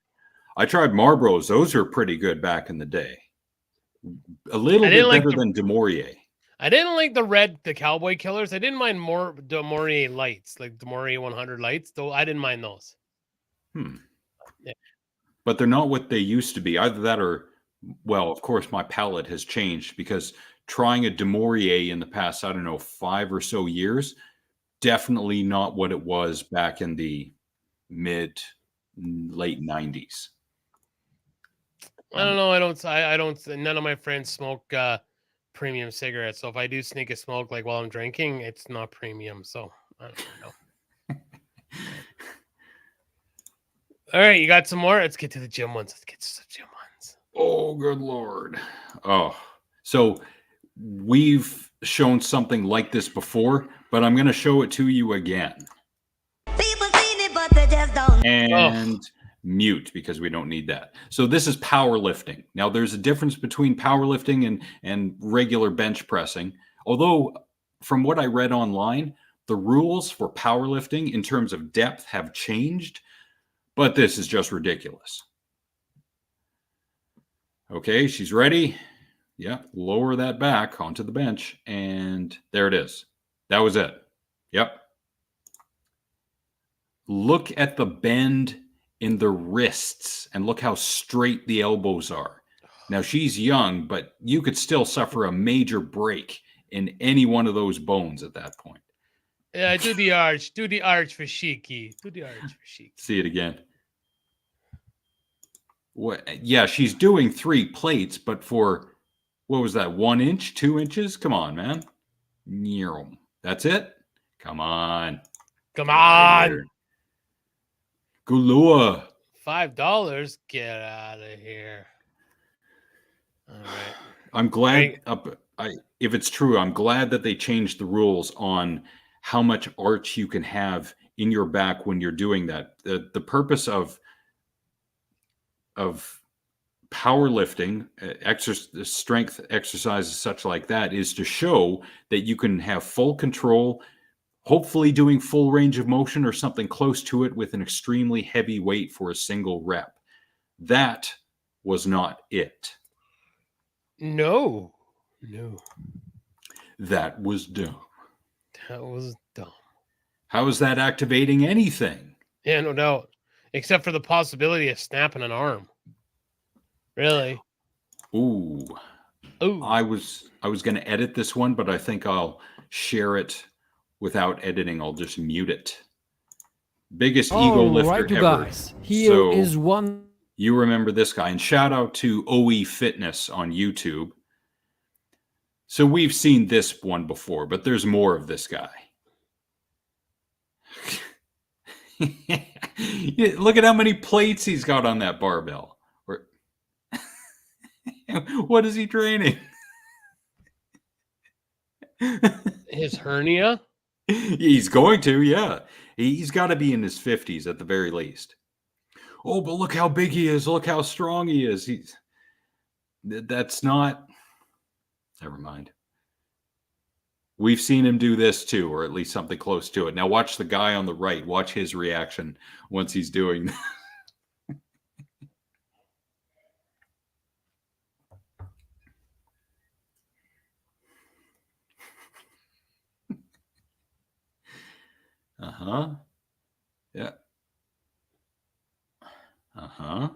I tried Marlboros. Those are pretty good back in the day. A little bit better than De Maurier. I didn't like the Cowboy Killers. I didn't mind more De Maurier lights, like De Maurier 100 lights, though I didn't mind those. Yeah. But they're not what they used to be. Either that or, well, of course, my palate has changed, because trying a De Maurier in the past, 5 or so years, definitely not what it was back in the late 90s. I don't know. I don't. None of my friends smoke premium cigarettes. So if I do sneak a smoke, like while I'm drinking, it's not premium. So I don't know. All right, you got some more? Let's get to the gym ones. Oh, good Lord. Oh, so we've shown something like this before, but I'm going to show it to you again. People seen it, but they just don't. And mute, because we don't need that. So this is powerlifting. Now, there's a difference between powerlifting and regular bench pressing. Although, from what I read online, the rules for powerlifting in terms of depth have changed, but this is just ridiculous. Okay, she's ready. Yeah, lower that back onto the bench, and there it is. That was it. Yep. Look at the bend in the wrists, and look how straight the elbows are. Now, she's young, but you could still suffer a major break in any one of those bones at that point. Yeah, do the arch. Do the arch for Shiki. Do the arch for Shiki. See it again. What? Yeah, she's doing 3 plates, but for, what was that, 1 inch, 2 inches? Come on, man. That's it? Come on. Come on. Gulua. $5? Get out of here. All right. I'm glad, if it's true, I'm glad that they changed the rules on how much arch you can have in your back when you're doing that. The purpose of powerlifting, strength exercises such like that, is to show that you can have full control, hopefully doing full range of motion or something close to it with an extremely heavy weight for a single rep. That was not it. No. That was dumb. That was dumb. How is that activating anything? Yeah, no doubt. Except for the possibility of snapping an arm. Really? Ooh. I was going to edit this one, but I think I'll share it without editing. I'll just mute it. Biggest ego lifter ever. Guys. Here is one. You remember this guy. And shout out to OE Fitness on YouTube. So we've seen this one before, but there's more of this guy. Look at how many plates he's got on that barbell. What is he training? His hernia? He's going to, yeah. He's got to be in his 50s at the very least. Oh, but look how big he is. Look how strong he is. That's not... Never mind. We've seen him do this too, or at least something close to it. Now watch the guy on the right. Watch his reaction once he's doing that. Uh-huh. Yeah. Uh-huh.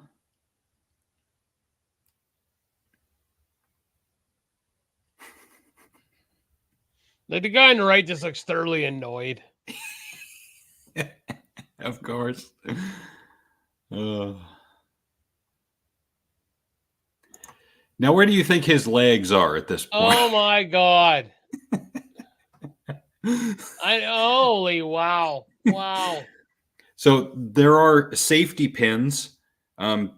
Like the guy on the right just looks thoroughly annoyed. Of course. Now, where do you think his legs are at this point? Oh my God. Holy wow. Wow. So there are safety pins.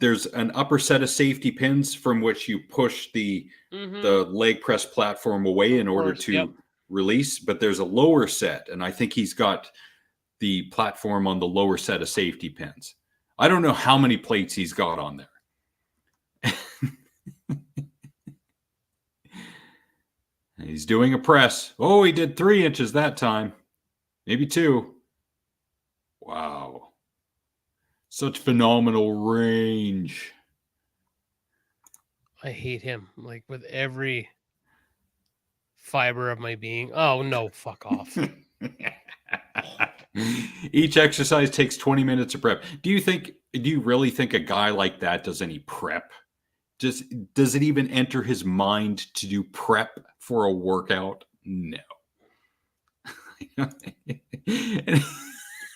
There's an upper set of safety pins from which you push the leg press platform away in order to release, but there's a lower set, and I think he's got the platform on the lower set of safety pins. I don't know how many plates he's got on there. He's doing a press. Oh, he did 3 inches that time. Maybe 2. Wow. Such phenomenal range. I hate him, like with every fiber of my being. Oh no, fuck off. Each exercise takes 20 minutes of prep. Do you really think a guy like that does any prep? Does it even enter his mind to do prep for a workout? No.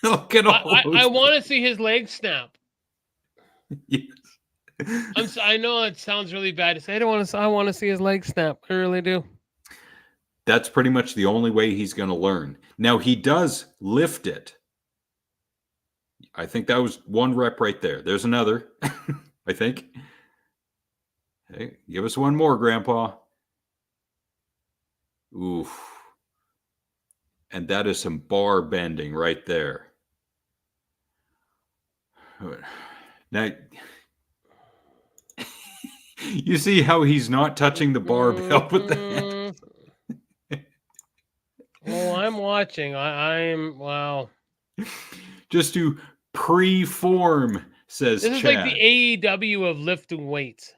Look at all I want to see his legs snap. Yes. I know it sounds really bad to say. I want to see his legs snap. I really do. That's pretty much the only way he's going to learn. Now, he does lift it. I think that was 1 rep right there. There's another, I think. Hey, give us 1 more, Grandpa. Oof. And that is some bar bending right there. Now, you see how he's not touching the barbell with that? Oh, I'm watching. I'm wow. Just to pre-form, says This is Chad. like the AEW of lifting weights.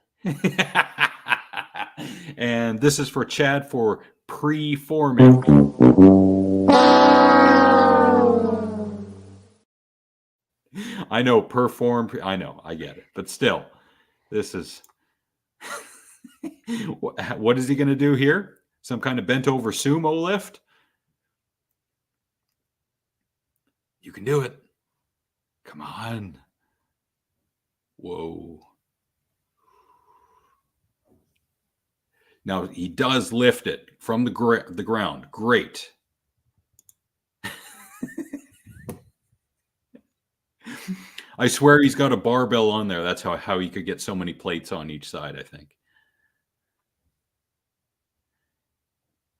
And this is for Chad for pre-forming. I know, perform. I know, I get it. But still, this is... What is he going to do here? Some kind of bent over sumo lift? You can do it. Come on. Whoa. Now, he does lift it from the ground. Great. I swear he's got a barbell on there. That's how he could get so many plates on each side, I think.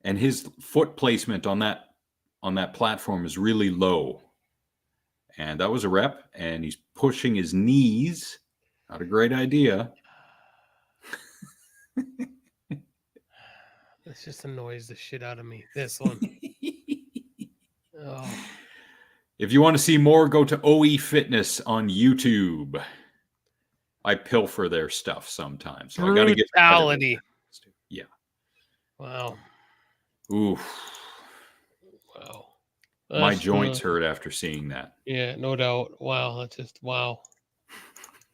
And his foot placement on that platform is really low. And that was a rep, and he's pushing his knees. Not a great idea. This just annoys the shit out of me. This one. Oh. If you want to see more, go to OE Fitness on YouTube. I pilfer their stuff sometimes. So I got to get brutality. Yeah. Wow. Oof. Wow. My joints hurt after seeing that. Yeah, no doubt. Wow, that's just wow.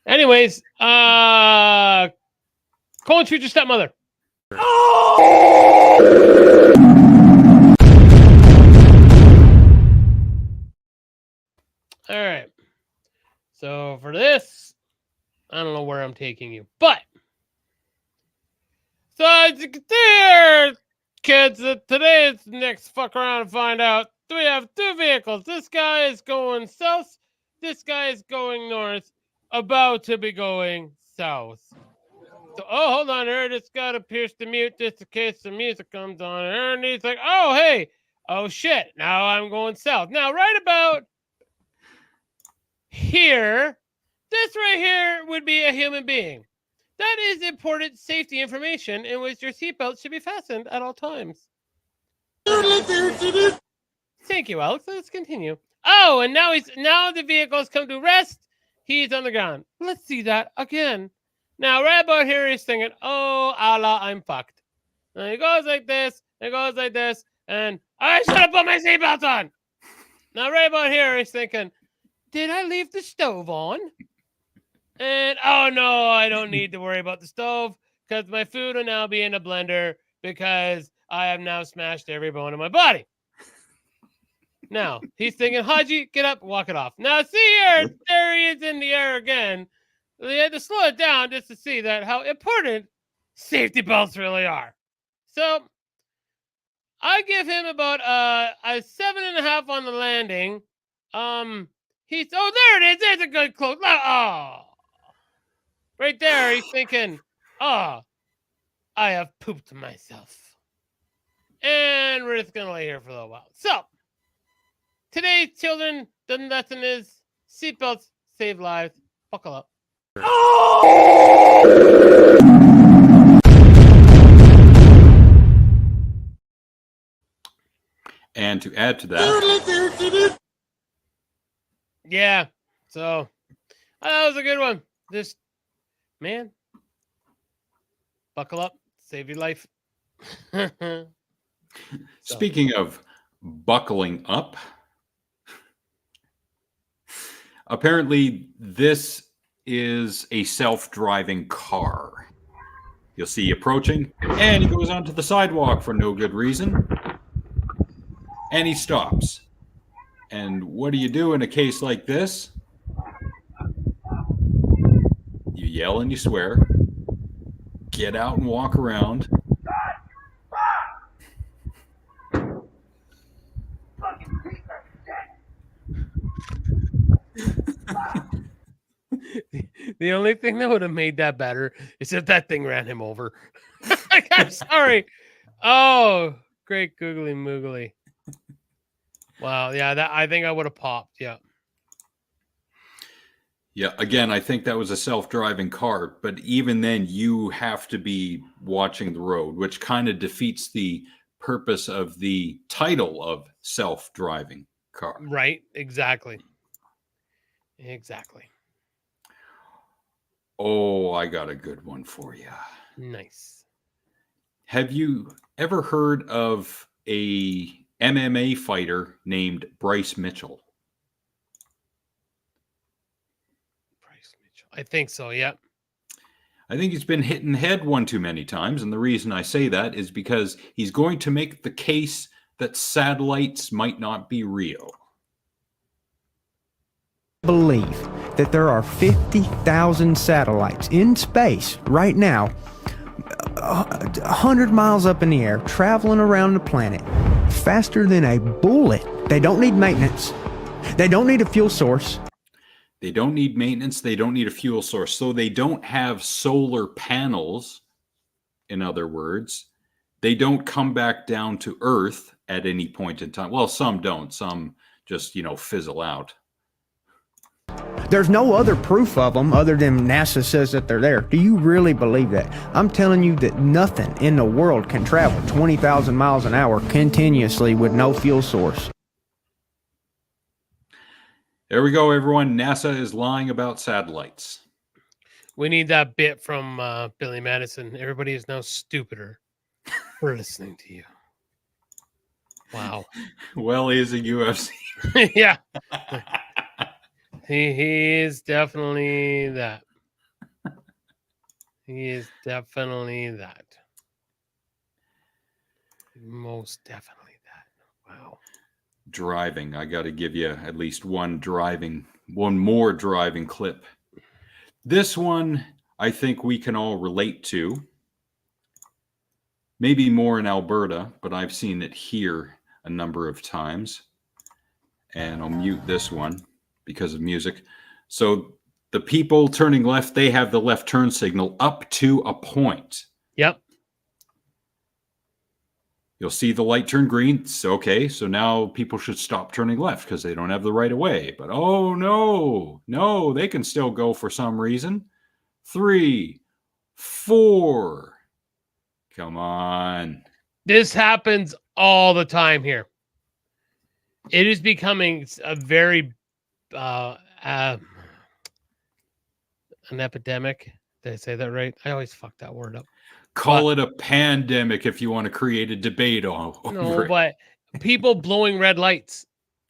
Anyways, Colin, treat your stepmother. All right. So for this, I don't know where I'm taking you, but so as you can see here, kids, today it's next fuck around and find out. We have 2 vehicles. This guy is going south. This guy is going north. About to be going south. So, oh, hold on here. Just got to pierce the mute just in case the music comes on here. And he's like, oh, hey. Oh, shit. Now I'm going south. Now, right about here, this right here would be a human being. That is important safety information in which your seatbelt should be fastened at all times. Thank you, Alex. Let's continue. Oh, and now the vehicle's come to rest. He's on the ground. Let's see that again. Now, right about here, he's thinking, oh, Allah, I'm fucked. And he goes like this, and I should have put my seatbelt on. Now, right about here, he's thinking, did I leave the stove on? And oh no, I don't need to worry about the stove because my food will now be in a blender because I have now smashed every bone in my body. Now he's thinking, Haji, get up, walk it off. Now see here, there he is in the air again. They had to slow it down just to see that how important safety belts really are. So I give him about a 7.5 on the landing. He's there it is. There's a good close. Oh, right there. He's thinking, oh, I have pooped myself. And we're just gonna lay here for a little while. So today's children, the lesson is seatbelts save lives. Buckle up. And to add to that, yeah, so that was a good one. Just, man, buckle up, save your life. Speaking of buckling up, apparently this is a self-driving car. You'll see approaching, and he goes onto the sidewalk for no good reason. And he stops. And what do you do in a case like this? You yell and you swear. Get out and walk around. The only thing that would have made that better is if that thing ran him over. Like, I'm sorry. Oh, great googly moogly. Wow, yeah, that I think I would have popped. Yeah. Yeah, again, I think that was a self-driving car, but even then you have to be watching the road, which kind of defeats the purpose of the title of self-driving car. Right, exactly. Exactly. Oh, I got a good one for you. Nice. Have you ever heard of a MMA fighter named Bryce Mitchell? Bryce Mitchell. I think so, yeah. I think he's been hit in the head one too many times, and the reason I say that is because he's going to make the case that satellites might not be real. Believe that there are 50,000 satellites in space right now, 100 miles up in the air, traveling around the planet faster than a bullet. They don't need maintenance. They don't need a fuel source. They don't need maintenance. They don't need a fuel source. So they don't have solar panels, in other words. They don't come back down to Earth at any point in time. Well, some don't. Some just, fizzle out. There's no other proof of them other than NASA says that they're there. Do you really believe that? I'm telling you that nothing in the world can travel 20,000 miles an hour continuously with no fuel source. There we go, everyone. NASA is lying about satellites. We need that bit from Billy Madison. Everybody is now stupider for listening to you. Wow. Well, he's a UFC. Yeah. He is definitely that. He is definitely that. Most definitely that. Wow. Driving. I got to give you at least one more driving clip. This one, I think we can all relate to. Maybe more in Alberta, but I've seen it here a number of times. And I'll mute this one because of music. So the people turning left, they have the left turn signal up to a point. Yep. You'll see the light turn green. It's okay. So now people should stop turning left because they don't have the right of way. But oh no, they can still go for some reason. 3, 4. Come on. This happens all the time here. It is becoming a very an epidemic. Did I say that right? I always fuck that word up. Call it a pandemic if you want to create a debate over No, it. but people blowing red lights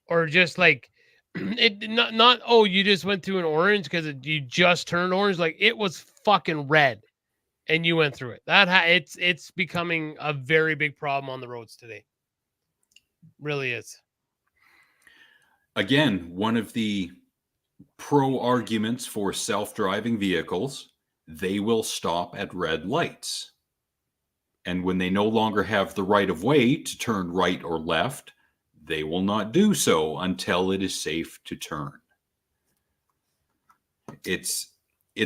or just like It not oh, you just went through an orange because you just turned orange. Like it was fucking red, and you went through it. It's becoming a very big problem on the roads today. Really is. Again, one of the pro arguments for self-driving vehicles, they will stop at red lights. And when they no longer have the right of way to turn right or left, they will not do so until it is safe to turn. It's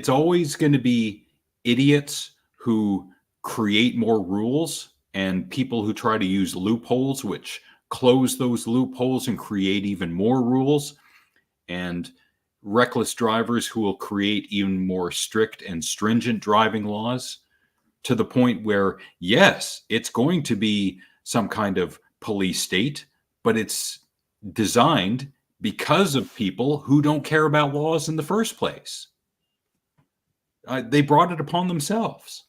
always going to be idiots who create more rules and people who try to use loopholes, which close those loopholes and create even more rules, and reckless drivers who will create even more strict and stringent driving laws, to the point where, yes, it's going to be some kind of police state, but it's designed because of people who don't care about laws in the first place. They brought it upon themselves.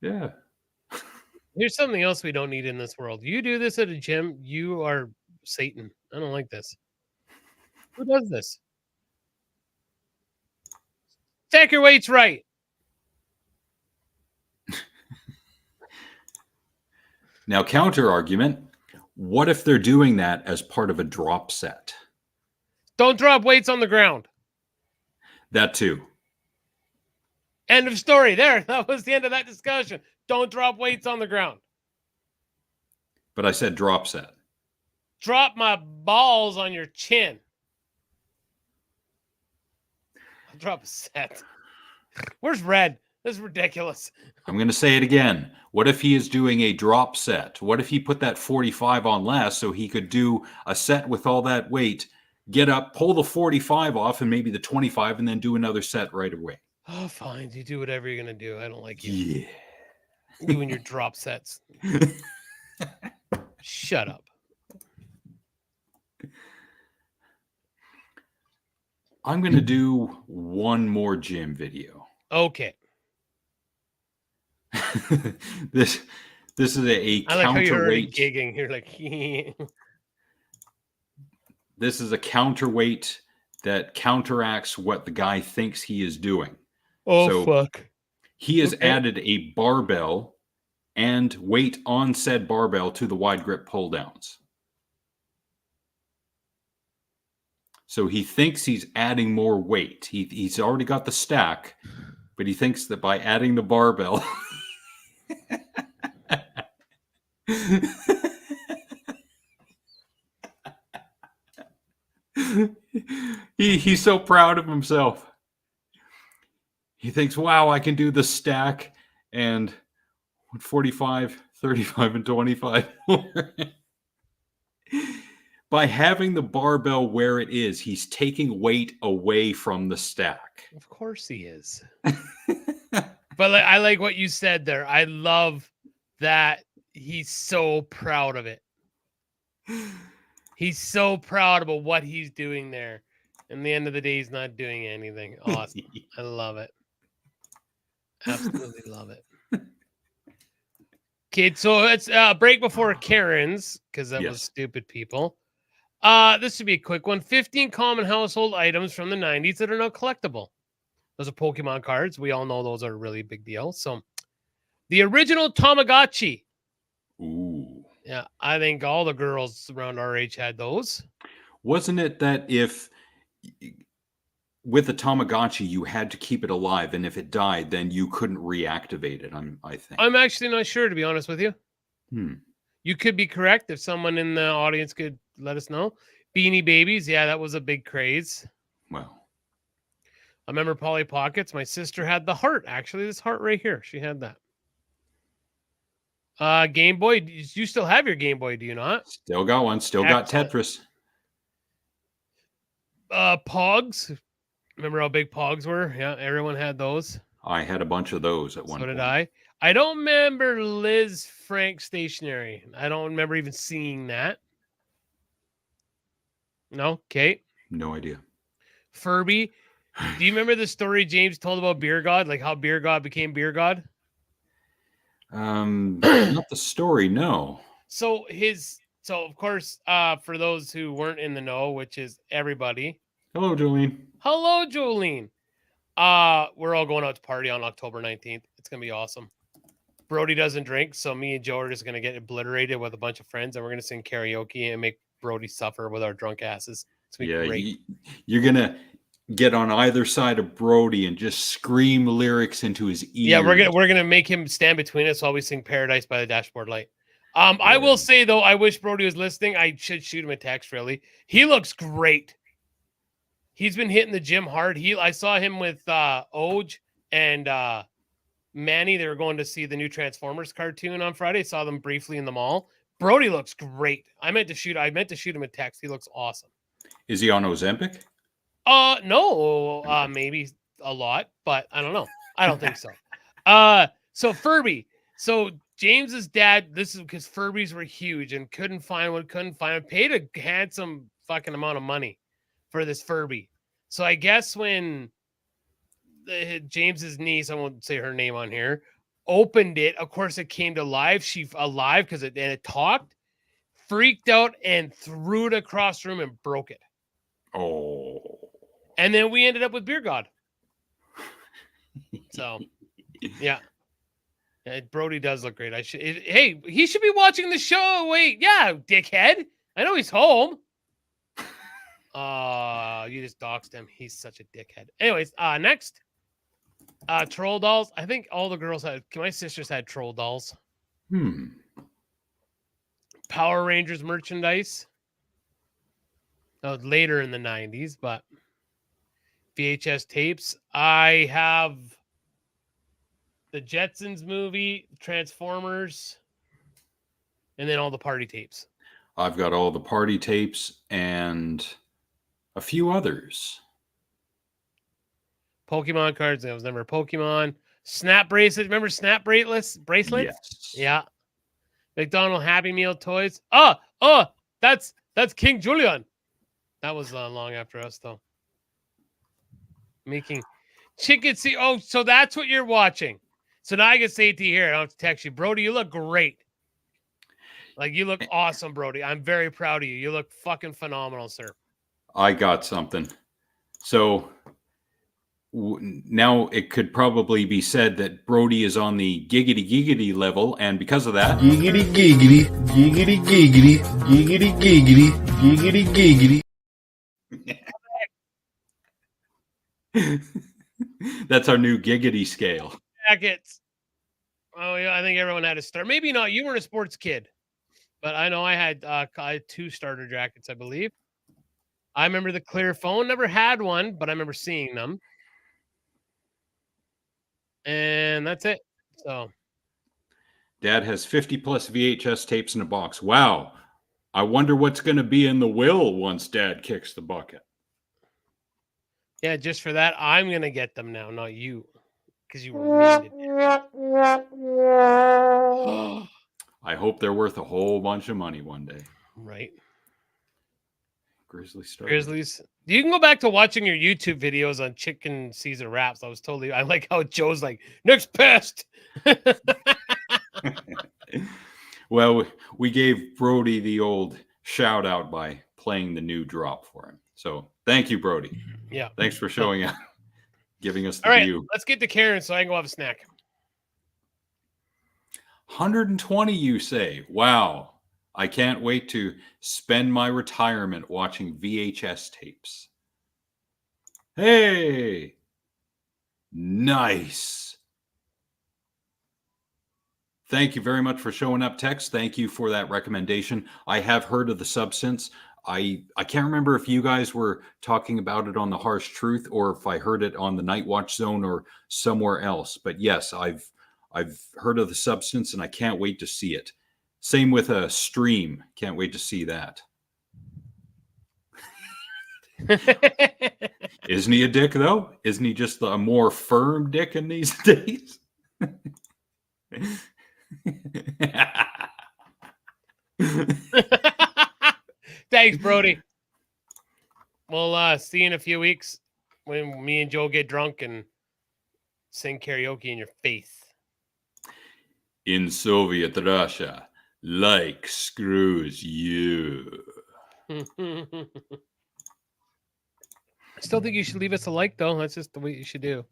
Yeah. Here's something else we don't need in this world. You do this at a gym, you are Satan. I don't like this. Who does this? Stack your weights right. Now, counter argument. What if they're doing that as part of a drop set? Don't drop weights on the ground. That too. End of story. There. That was the end of that discussion. Don't drop weights on the ground. But I said drop set. Drop my balls on your chin. I'll drop a set. Where's Red? This is ridiculous. I'm going to say it again. What if he is doing a drop set? What if he put that 45 on last so he could do a set with all that weight, get up, pull the 45 off and maybe the 25 and then do another set right away? Oh, fine. You do whatever you're going to do. I don't like you. Yeah. You and your drop sets. Shut up. I'm going to do one more gym video. Okay. This is a I like how you're already counterweight. gigging. You're like, This is a counterweight that counteracts what the guy thinks he is doing. oh, So fuck. he has added a barbell and weight on said barbell to the wide grip pull downs. So he thinks he's adding more weight. He's already got the stack, but he thinks that by adding the barbell, he's so proud of himself. He thinks, wow, I can do the stack and 45, 35, and 25. By having the barbell where it is, he's taking weight away from the stack. Of course he is. But I like what you said there. I love that he's so proud of it. He's so proud about what he's doing there. In the end of the day, he's not doing anything. Awesome. I love it. Absolutely love it. Okay, so it's a break before Karen's, because that was stupid people. This should be a quick one. 15 common household items from the 90s that are now collectible. Those are Pokemon cards. We all know those are a really big deal. So the original Tamagotchi. Ooh. Yeah, I think all the girls around our age had those. Wasn't it that if with the Tamagotchi you had to keep it alive, and if it died, then you couldn't reactivate it? I think. I'm actually not sure, to be honest with you. Hmm. You could be correct. If someone in the audience could let us know. Beanie Babies, yeah, that was a big craze. Well, I remember Polly Pockets. My sister had the heart. Actually, this heart right here. She had that. Game Boy. You still have your Game Boy, do you not? Still got one. Still got Tetris. Pogs. Remember how big Pogs were? Yeah, everyone had those. I had a bunch of those at one point. So did I. I don't remember Liz Frank stationery. I don't remember even seeing that. No? Okay. No idea. Furby. Do you remember the story James told about Beer God? Like how Beer God became Beer God? Not the story, no. So his So, of course, for those who weren't in the know, which is everybody. Hello, Jolene. Hello, Jolene. We're all going out to party on October 19th. It's going to be awesome. Brody doesn't drink, so me and Joe are just going to get obliterated with a bunch of friends, and we're going to sing karaoke and make Brody suffer with our drunk asses. It's going to be great. You're going to get on either side of Brody and just scream lyrics into his ear. Yeah, we're gonna make him stand between us while we sing "Paradise" by the Dashboard Light. I will say though, I wish Brody was listening. I should shoot him a text. Really, he looks great. He's been hitting the gym hard. I saw him with A.A.T.G.M and Manny. They were going to see the new Transformers cartoon on Friday. Saw them briefly in the mall. Brody looks great. I meant to shoot him a text. He looks awesome. Is he on Ozempic? No, maybe a lot, but I don't know. I don't think so. So Furby. So James's dad, this is because Furbies were huge and couldn't find one, paid a handsome fucking amount of money for this Furby. So I guess when James's niece, I won't say her name on here, opened it, of course it came to life. She alive because it talked, freaked out and threw it across the room and broke it. Oh. And then we ended up with Beer God. So, yeah. Brody does look great. Hey, he should be watching the show. Wait, yeah, dickhead. I know he's home. You just doxed him. He's such a dickhead. Anyways, next. Troll dolls. I think all the girls my sisters had troll dolls. Power Rangers merchandise. Later in the 90s, but VHS tapes. I have the Jetsons movie, Transformers, and then all the party tapes. I've got all the party tapes and a few others. Pokemon cards. I was never a Pokemon. Snap bracelets. Remember Snap bracelets? Yes. Yeah. McDonald Happy Meal toys. That's King Julian. That was long after us, though. Making chicken. See, so that's what you're watching. So now I can say it to you here. I don't have to text you. Brody, you look great. Like, you look awesome, Brody. I'm very proud of you. You look fucking phenomenal, sir. I got something. So now it could probably be said that Brody is on the giggity level, and because of that... Giggity. That's our new giggity scale. Jackets. Oh yeah, I think everyone had a start. Maybe not. You weren't a sports kid, but I know I had 2 starter jackets, I believe. I remember the clear phone. Never had one, but I remember seeing them. And that's it. So, Dad has 50 plus VHS tapes in a box. Wow. I wonder what's going to be in the will once Dad kicks the bucket. Yeah, just for that, I'm going to get them now, not you. Because you reminded me. I hope they're worth a whole bunch of money one day. Right. Grizzlies. You can go back to watching your YouTube videos on chicken Caesar wraps. I like how Joe's like, next pest. Well, we gave Brody the old shout out by playing the new drop for him. So thank you, Brody. Yeah. Thanks for showing up, giving us the All right, view. let's get to Karen so I can go have a snack. 120, you say? Wow. I can't wait to spend my retirement watching VHS tapes. Hey, nice. Thank you very much for showing up, Tex. Thank you for that recommendation. I have heard of the Substance. I can't remember if you guys were talking about it on The Harsh Truth or if I heard it on the Night Watch Zone or somewhere else. But yes, I've heard of the Substance and I can't wait to see it. Same with a Stream. Can't wait to see that. Isn't he a dick, though? Isn't he just a more firm dick in these days? Thanks, Brody. We'll see you in a few weeks when me and Joe get drunk and sing karaoke in your face. In Soviet Russia, Like screws you. I still think you should leave us a like, though. That's just the way you should do.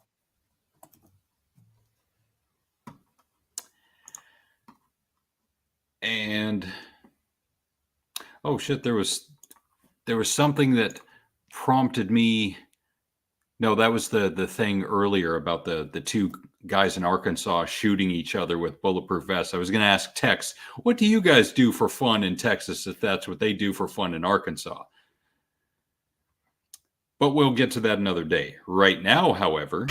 And oh shit, there was something that prompted me. No, that was the thing earlier about the two guys in Arkansas shooting each other with bulletproof vests. I was going to ask Tex, what do you guys do for fun in Texas if that's what they do for fun in Arkansas? But we'll get to that another day. Right now, however...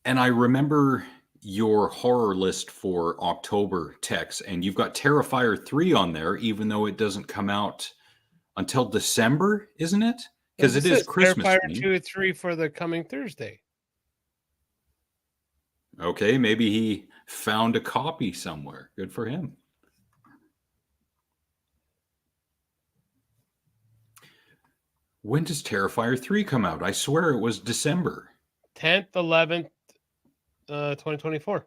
And I remember your horror list for October, Tex, and you've got Terrifier 3 on there, even though it doesn't come out until December, isn't it? Because it is Christmas. Terrifier 2 or 3 for the coming Thursday. Okay, maybe he found a copy somewhere. Good for him. When does Terrifier 3 come out? I swear it was December. 10th, 11th, 2024.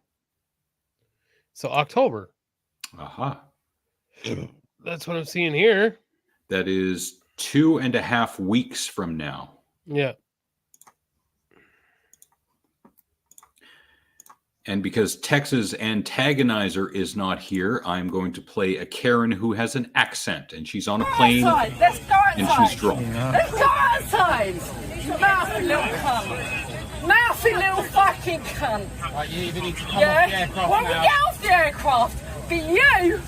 So October. Aha. That's what I'm seeing here. That is 2.5 weeks from now. Yeah. And because Tex's antagonizer is not here, I'm going to play a Karen who has an accent, and she's on a plane, Let's go outside. and she's drunk. Let's go outside. You mouthy little cunt. Mouthy little fucking cunt. Right, you either need to come off the aircraft Well, now. we get off the aircraft. But you,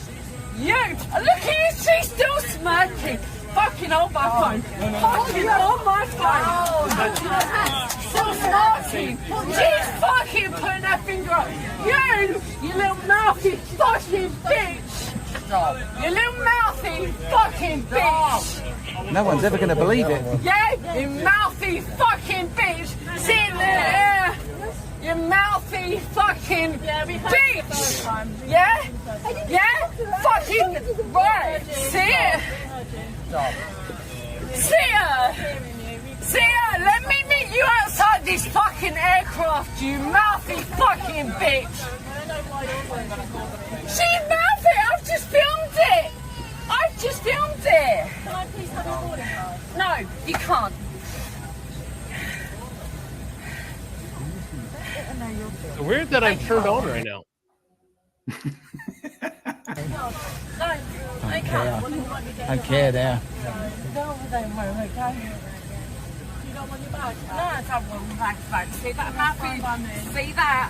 look at you, she's still smirking. Fucking on my phone. Fucking on my phone. Still smirking. She's fucking putting her finger up. You little mouthy fucking bitch. You little mouthy fucking bitch. No one's ever going to believe it. Yeah, you mouthy fucking bitch. Sit there. You mouthy fucking bitch. Yeah? Yeah? Fucking right. See it? See ya! Let me meet you outside this fucking aircraft, you mouthy fucking bitch! She's mouthy! I've just filmed it! Can I please have a boarding pass? No, you can't. It's weird that I'm turned on right now. I can't. I care there. Don't worry, okay? You don't want your bag back? No, I don't want my bag. See that, Matthew? See that?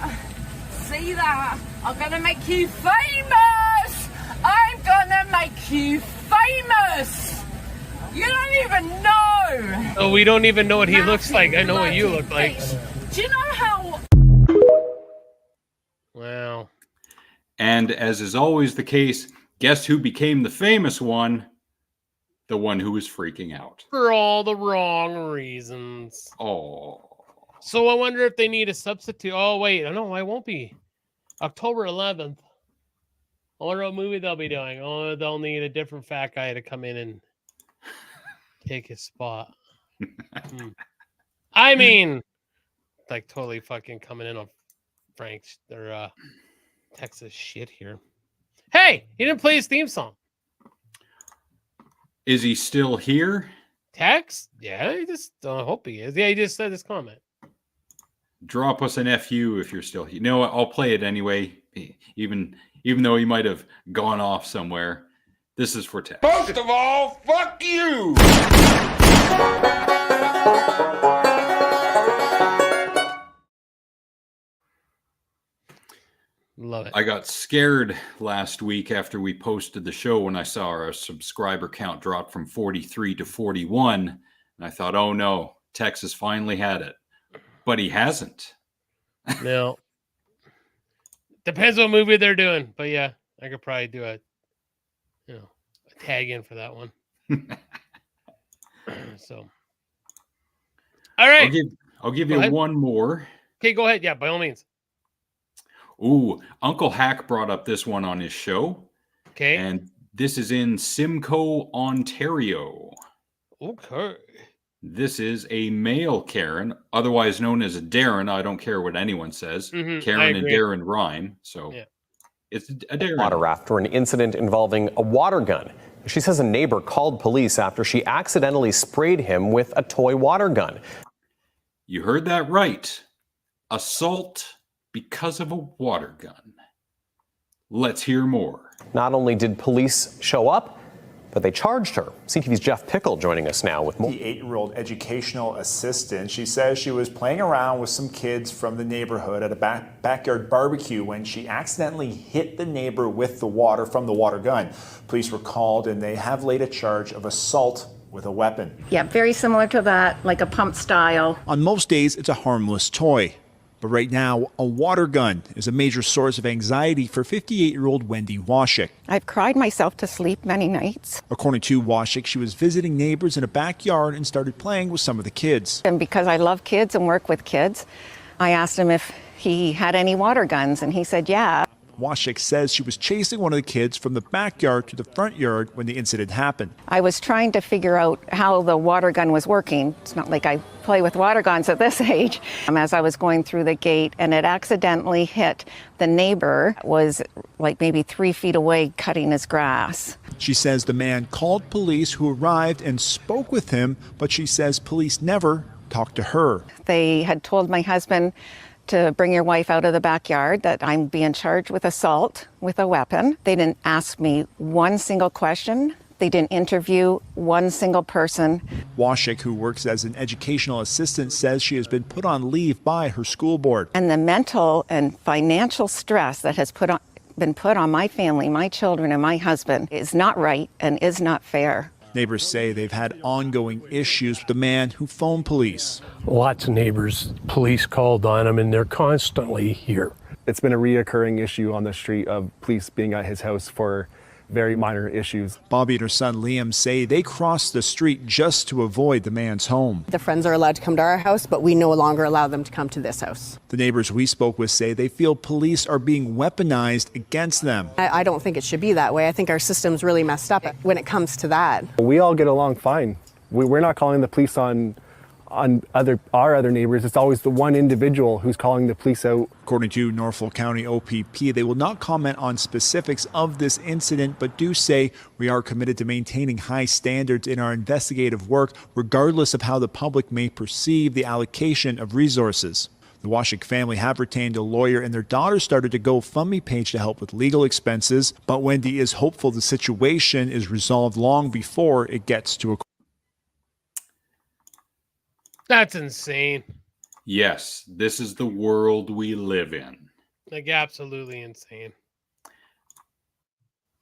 See that? I'm going to make you famous! I'm going to make you famous! You don't even know! Oh, we don't even know what he looks like. I know what you look like. Do you know how... Wow. And as is always the case, guess who became the famous one? The one who was freaking out. For all the wrong reasons. Oh. So I wonder if they need a substitute. Oh, wait. No, I won't be. October 11th. I wonder what movie they'll be doing. Oh, they'll need a different fat guy to come in and take his spot. I mean, like totally fucking coming in on Frank's or Texas shit here. Hey, he didn't play his theme song. Is he still here? Tex? Yeah, I just hope he is. Yeah, he just said his comment. Drop us an FU if you're still here. You know what? I'll play it anyway, even though he might have gone off somewhere. This is for Tex. First of all, fuck you! Love it. I got scared last week after we posted the show when I saw our subscriber count drop from 43 to 41. And I thought, oh no, Texas finally had it. But he hasn't. No. Depends what movie they're doing. But yeah, I could probably do a tag in for that one. So. All right. I'll give you one more. Okay, go ahead. Yeah, by all means. Ooh, Uncle Hack brought up this one on his show. Okay. And this is in Simcoe, Ontario. Okay. This is a male Karen, otherwise known as a Darren. I don't care what anyone says. Karen and Darren rhyme. So it's a Darren. Water after an incident involving a water gun. She says a neighbor called police after she accidentally sprayed him with a toy water gun. You heard that right. Assault because of a water gun. Let's hear more. Not only did police show up, but they charged her. CTV's Jeff Pickle joining us now with more. The 8-year-old educational assistant, she says she was playing around with some kids from the neighborhood at a backyard barbecue when she accidentally hit the neighbor with the water from the water gun. Police were called and they have laid a charge of assault with a weapon. Yeah, very similar to that, like a pump style. On most days, it's a harmless toy. But right now, a water gun is a major source of anxiety for 58-year-old Wendy Washik. I've cried myself to sleep many nights. According to Washik, she was visiting neighbors in a backyard and started playing with some of the kids. And because I love kids and work with kids, I asked him if he had any water guns, and he said, yeah. Washik says she was chasing one of the kids from the backyard to the front yard when the incident happened. I was trying to figure out how the water gun was working. It's not like I play with water guns at this age. As I was going through the gate, and it accidentally hit the neighbor, was like maybe 3 feet away cutting his grass. She says the man called police, who arrived and spoke with him, but she says police never talked to her. They had told my husband to bring your wife out of the backyard, that I'm being charged with assault with a weapon. They didn't ask me one single question. They didn't interview one single person. Washik, who works as an educational assistant, says she has been put on leave by her school board. And the mental and financial stress that has been put on my family, my children, and my husband is not right and is not fair. Neighbors say they've had ongoing issues with the man who phoned police. Lots of neighbors, police called on him, and they're constantly here. It's been a reoccurring issue on the street of police being at his house for very minor issues. Bobby and her son Liam say they crossed the street just to avoid the man's home. The friends are allowed to come to our house, but we no longer allow them to come to this house. The neighbors we spoke with say they feel police are being weaponized against them. I don't think it should be that way. I think our system's really messed up when it comes to that. We all get along fine. We're not calling the police on our other neighbors. It's always the one individual who's calling the police out. According to Norfolk County OPP, they will not comment on specifics of this incident, but do say we are committed to maintaining high standards in our investigative work, regardless of how the public may perceive the allocation of resources. The Washik family have retained a lawyer, and their daughter started a GoFundMe page to help with legal expenses, but Wendy is hopeful the situation is resolved long before it gets to a court. That's insane. Yes, this is the world we live in. Like, absolutely insane.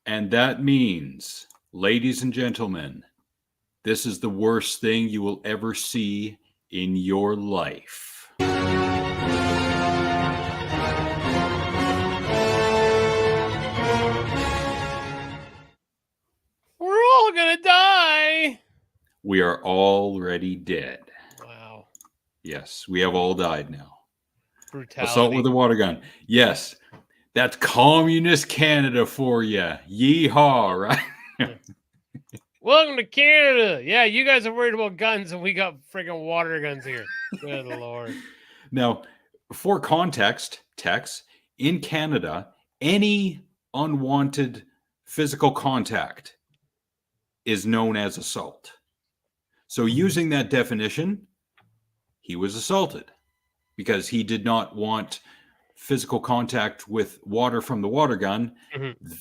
And that means, ladies and gentlemen, this is the worst thing you will ever see in your life. We're all gonna die. We are already dead. Wow. Yes, we have all died now. Brutality. Assault with a water gun. Yes, that's communist Canada for you. Yeehaw, right? Welcome to Canada. Yeah, you guys are worried about guns, and we got friggin' water guns here. Good Lord. Now, for context, Tex, in Canada, any unwanted physical contact is known as assault. So using that definition, he was assaulted because he did not want physical contact with water from the water gun.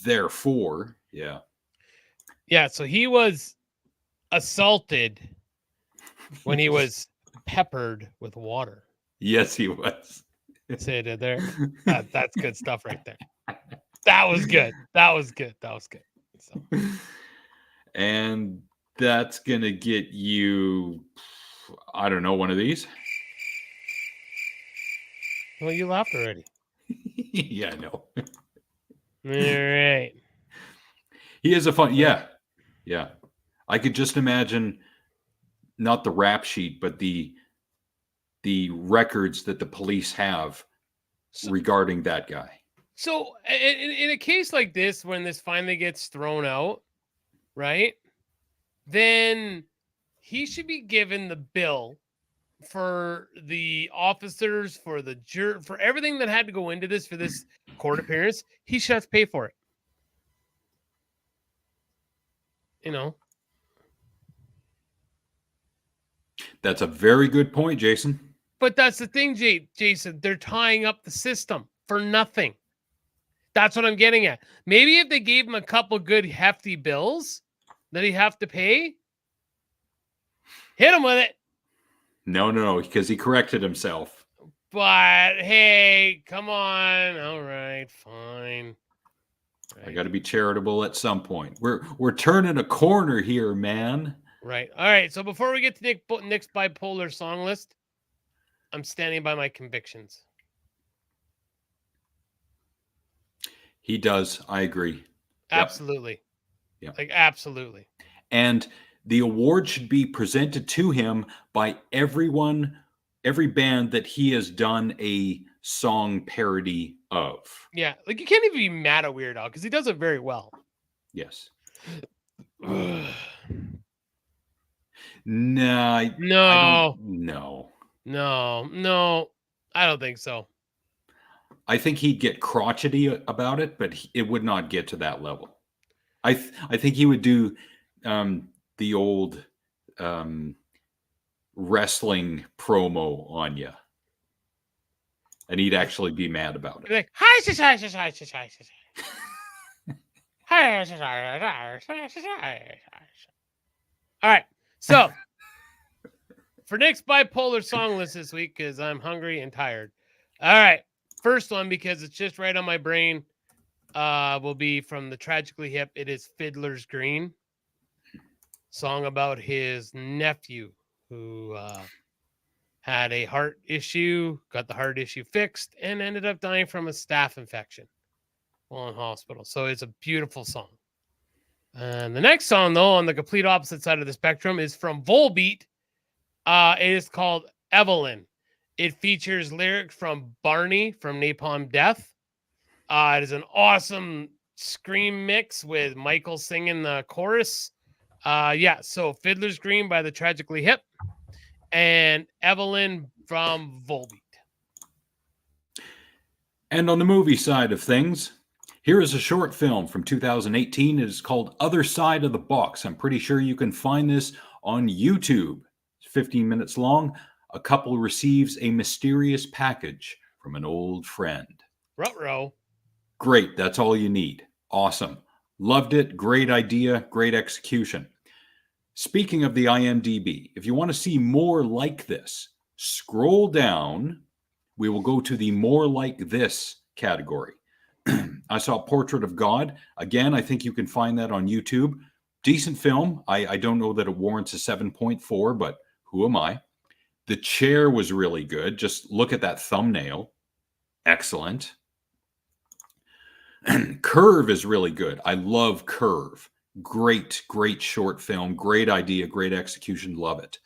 Therefore, yeah. Yeah, so he was assaulted when he was peppered with water. Yes, he was. Say it there. That's good stuff right there. That was good. That was good. That was good. So. And that's going to get you, I don't know, one of these. Well, you laughed already. Yeah, I know. All right. He is a fun, yeah. I could just imagine not the rap sheet, but the records that the police have regarding that guy. So in a case like this, when this finally gets thrown out, right, then he should be given the bill for the officers, for the juror, for everything that had to go into this for this court appearance. He should have to pay for it. You know. That's a very good point, Jason. But that's the thing, Jason. They're tying up the system for nothing. That's what I'm getting at. Maybe if they gave him a couple good hefty bills that he'd have to pay, hit him with it. No, because he corrected himself. But hey, come on. All right, fine. I got to be charitable at some point. We're turning a corner here, man. Right. All right. So before we get to Nick's bipolar song list, I'm standing by my convictions. He does. I agree. Absolutely. Yeah. Like absolutely. And the award should be presented to him by every band that he has done a song parody of. Yeah. Like you can't even be mad at Weird Al because he does it very well. Yes. No. No. I don't think so. I think he'd get crotchety about it, but it would not get to that level. I think he would do the old wrestling promo on you, and he'd actually be mad about it. Like, all right, so for Nick's bipolar song list this week, because I'm hungry and tired. All right, first one, because it's just right on my brain, will be from the Tragically Hip. It is Fiddler's Green, song about his nephew who had a heart issue, got the heart issue fixed, and ended up dying from a staph infection while in hospital. So it's a beautiful song. And the next song, though, on the complete opposite side of the spectrum, is from Volbeat. It is called Evelyn. It features lyrics from Barney from Napalm Death. It is an awesome scream mix with Michael singing the chorus. So Fiddler's Green by the Tragically Hip and Evelyn from Volbeat. And on the movie side of things, here is a short film from 2018. It is called Other Side of the Box. I'm pretty sure you can find this on YouTube. It's 15 minutes long. A couple receives a mysterious package from an old friend. Ruh-roh. Great. That's all you need. Awesome. Loved it. Great idea. Great execution. Speaking of the IMDb, if you want to see more like this, scroll down. We will go to the more like this category. I saw Portrait of God. Again, I think you can find that on YouTube. Decent film. I don't know that it warrants a 7.4, but who am I? The Chair was really good. Just look at that thumbnail. Excellent. Curve is really good. I love Curve. Great short film. Great idea. Great execution. Love it.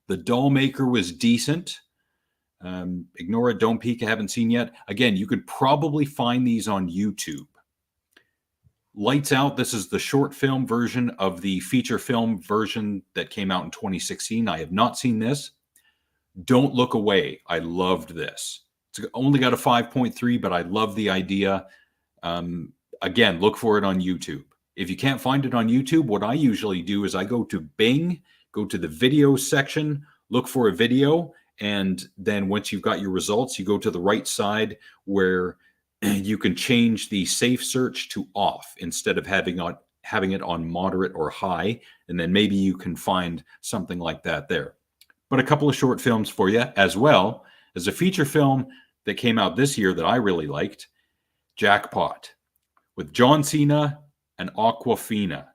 The Dollmaker was decent. Ignore it. Don't peek. I haven't seen yet. Again, you could probably find these on YouTube. Lights Out. This is the short film version of the feature film version that came out in 2016. I have not seen this. Don't Look Away. I loved this. It's only got a 5.3, but I love the idea. Again, look for it on YouTube. If you can't find it on YouTube, what I usually do is I go to Bing, go to the video section, look for a video, and then once you've got your results, you go to the right side where you can change the safe search to off instead of having it on moderate or high, and then maybe you can find something like that there. But a couple of short films for you, as well as a feature film that came out this year that I really liked, Jackpot, with John Cena and Awkwafina,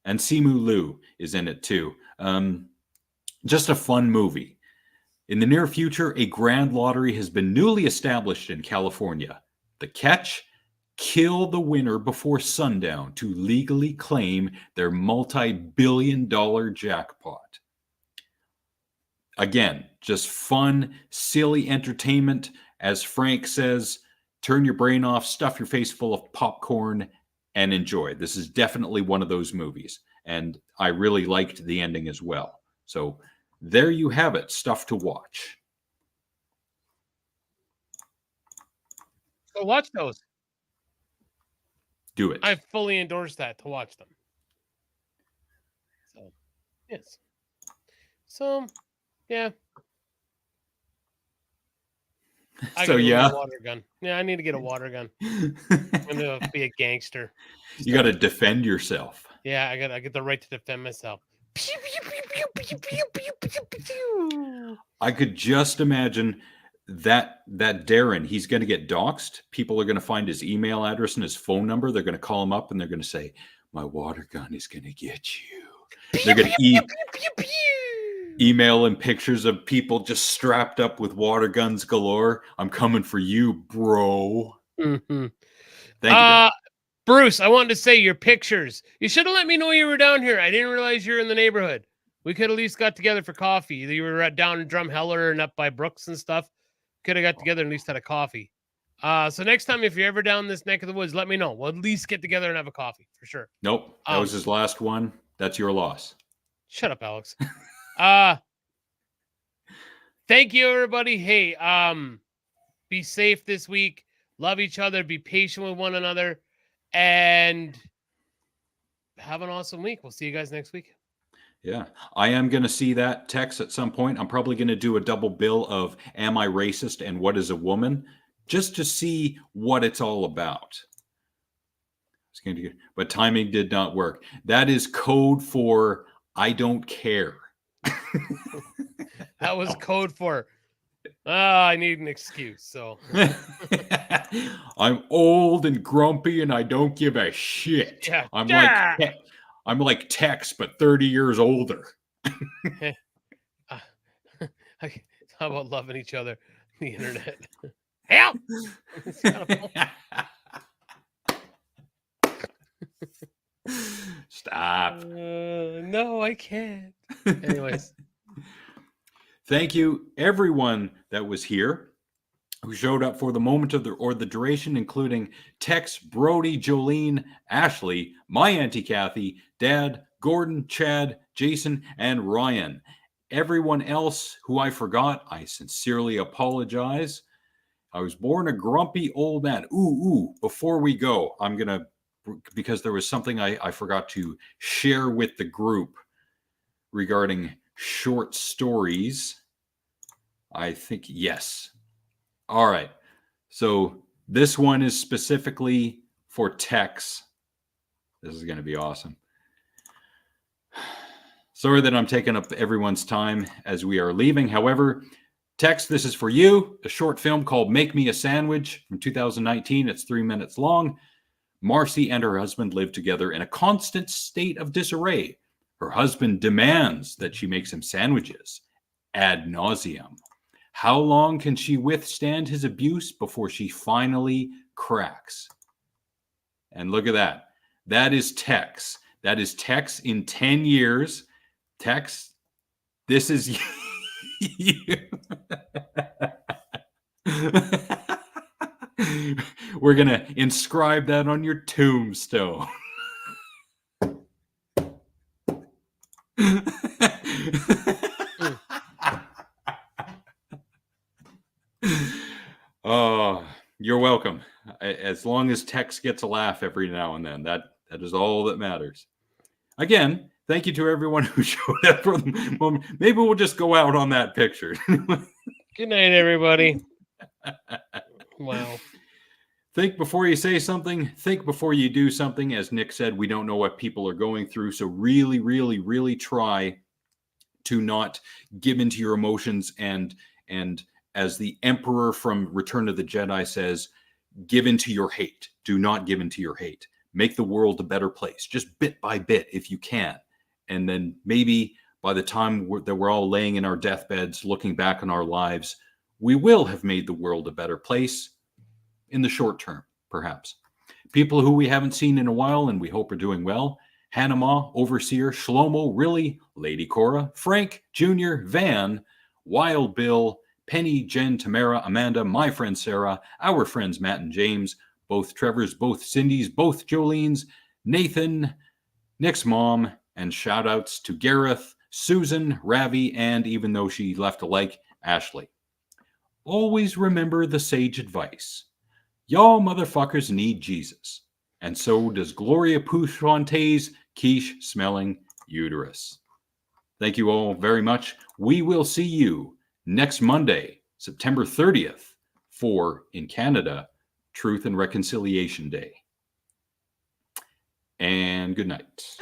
and Simu Liu is in it too. Just a fun movie. In the near future, a grand lottery has been newly established in California. The catch? Kill the winner before sundown to legally claim their multi-billion-dollar jackpot. Again, just fun, silly entertainment. As Frank says, turn your brain off, stuff your face full of popcorn, and enjoy. This is definitely one of those movies. And I really liked the ending as well. So there you have it, stuff to watch. So watch those. Do it. I fully endorse that, to watch them. So, yes. So, yeah. I So gotta go yeah, get a water gun. Yeah, I need to get a water gun. I'm gonna be a gangster. You got to defend yourself. Yeah, I get the right to defend myself. Pew, pew, pew, pew, pew, pew, pew, pew, pew, pew. I could just imagine that Darren, he's going to get doxxed. People are going to find his email address and his phone number. They're going to call him up and they're going to say, "My water gun is going to get you." They're going to email him pictures of people just strapped up with water guns galore. "I'm coming for you, bro." Mm-hmm. Thank you. Bruce, I wanted to say your pictures. You should have let me know you were down here. I didn't realize you were in the neighborhood. We could at least got together for coffee. Either you were down in Drumheller and up by Brooks and stuff. Could have got together and at least had a coffee. So next time, if you're ever down this neck of the woods, let me know. We'll at least get together and have a coffee for sure. Nope. That was his last one. That's your loss. Shut up, Alex. Thank you, everybody. Hey, be safe this week. Love each other. Be patient with one another. And have an awesome week. We'll see you guys next week. Yeah, I am going to see that text at some point. I'm probably going to do a double bill of Am I Racist and What is a Woman, just to see what it's all about. But timing did not work. That is code for I don't care. That was code for I need an excuse. So I'm old and grumpy and I don't give a shit. Yeah. I'm like Tex, but 30 years older. How about loving each other? The internet. Help! Stop. No, I can't. Anyways. Thank you, everyone that was here, who showed up for the moment of the duration, including Tex, Brody, Jolene, Ashley, my Auntie Kathy, Dad, Gordon, Chad, Jason, and Ryan. Everyone else who I forgot, I sincerely apologize. I was born a grumpy old man. Before we go, because there was something I forgot to share with the group regarding short stories. I think, yes. All right. So this one is specifically for Tex. This is going to be awesome. Sorry that I'm taking up everyone's time as we are leaving. However, Tex, this is for you. A short film called Make Me a Sandwich from 2019. It's 3 minutes long. Marcy and her husband live together in a constant state of disarray. Her husband demands that she makes him sandwiches ad nauseum. How long can she withstand his abuse before she finally cracks? And look at that. That is Tex. That is Tex in 10 years. Tex, this is you. We're going to inscribe that on your tombstone. Oh, you're welcome. As long as Tex gets a laugh every now and then, that is all that matters. Again, thank you to everyone who showed up for the moment. Maybe we'll just go out on that picture. Good night, everybody. Wow. Think before you say something. Think before you do something. As Nick said, we don't know what people are going through. So really, really, really try to not give into your emotions. And as the Emperor from Return of the Jedi says, give into your hate. Do not give into your hate. Make the world a better place, just bit by bit if you can. And then maybe by the time that we're all laying in our deathbeds, looking back on our lives, we will have made the world a better place in the short term, perhaps. People who we haven't seen in a while and we hope are doing well: Hanama, Overseer, Shlomo, Really, Lady Cora, Frank, Junior, Van, Wild Bill, Penny, Jen, Tamara, Amanda, my friend Sarah, our friends Matt and James, both Trevors, both Cindy's, both Jolene's, Nathan, Nick's mom, and shout outs to Gareth, Susan, Ravi, and even though she left a like, Ashley. Always remember the sage advice. Y'all motherfuckers need Jesus. And so does Gloria Pouchante's quiche-smelling uterus. Thank you all very much. We will see you next Monday, September 30th, for, in Canada, Truth and Reconciliation Day. And good night.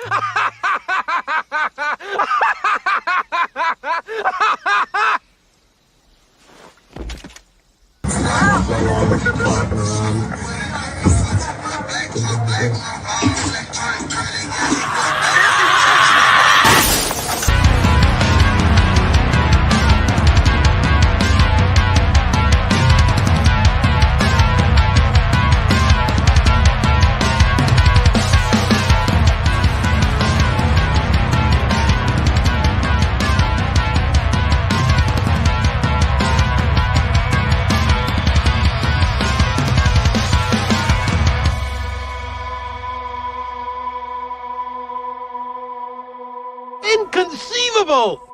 Inconceivable!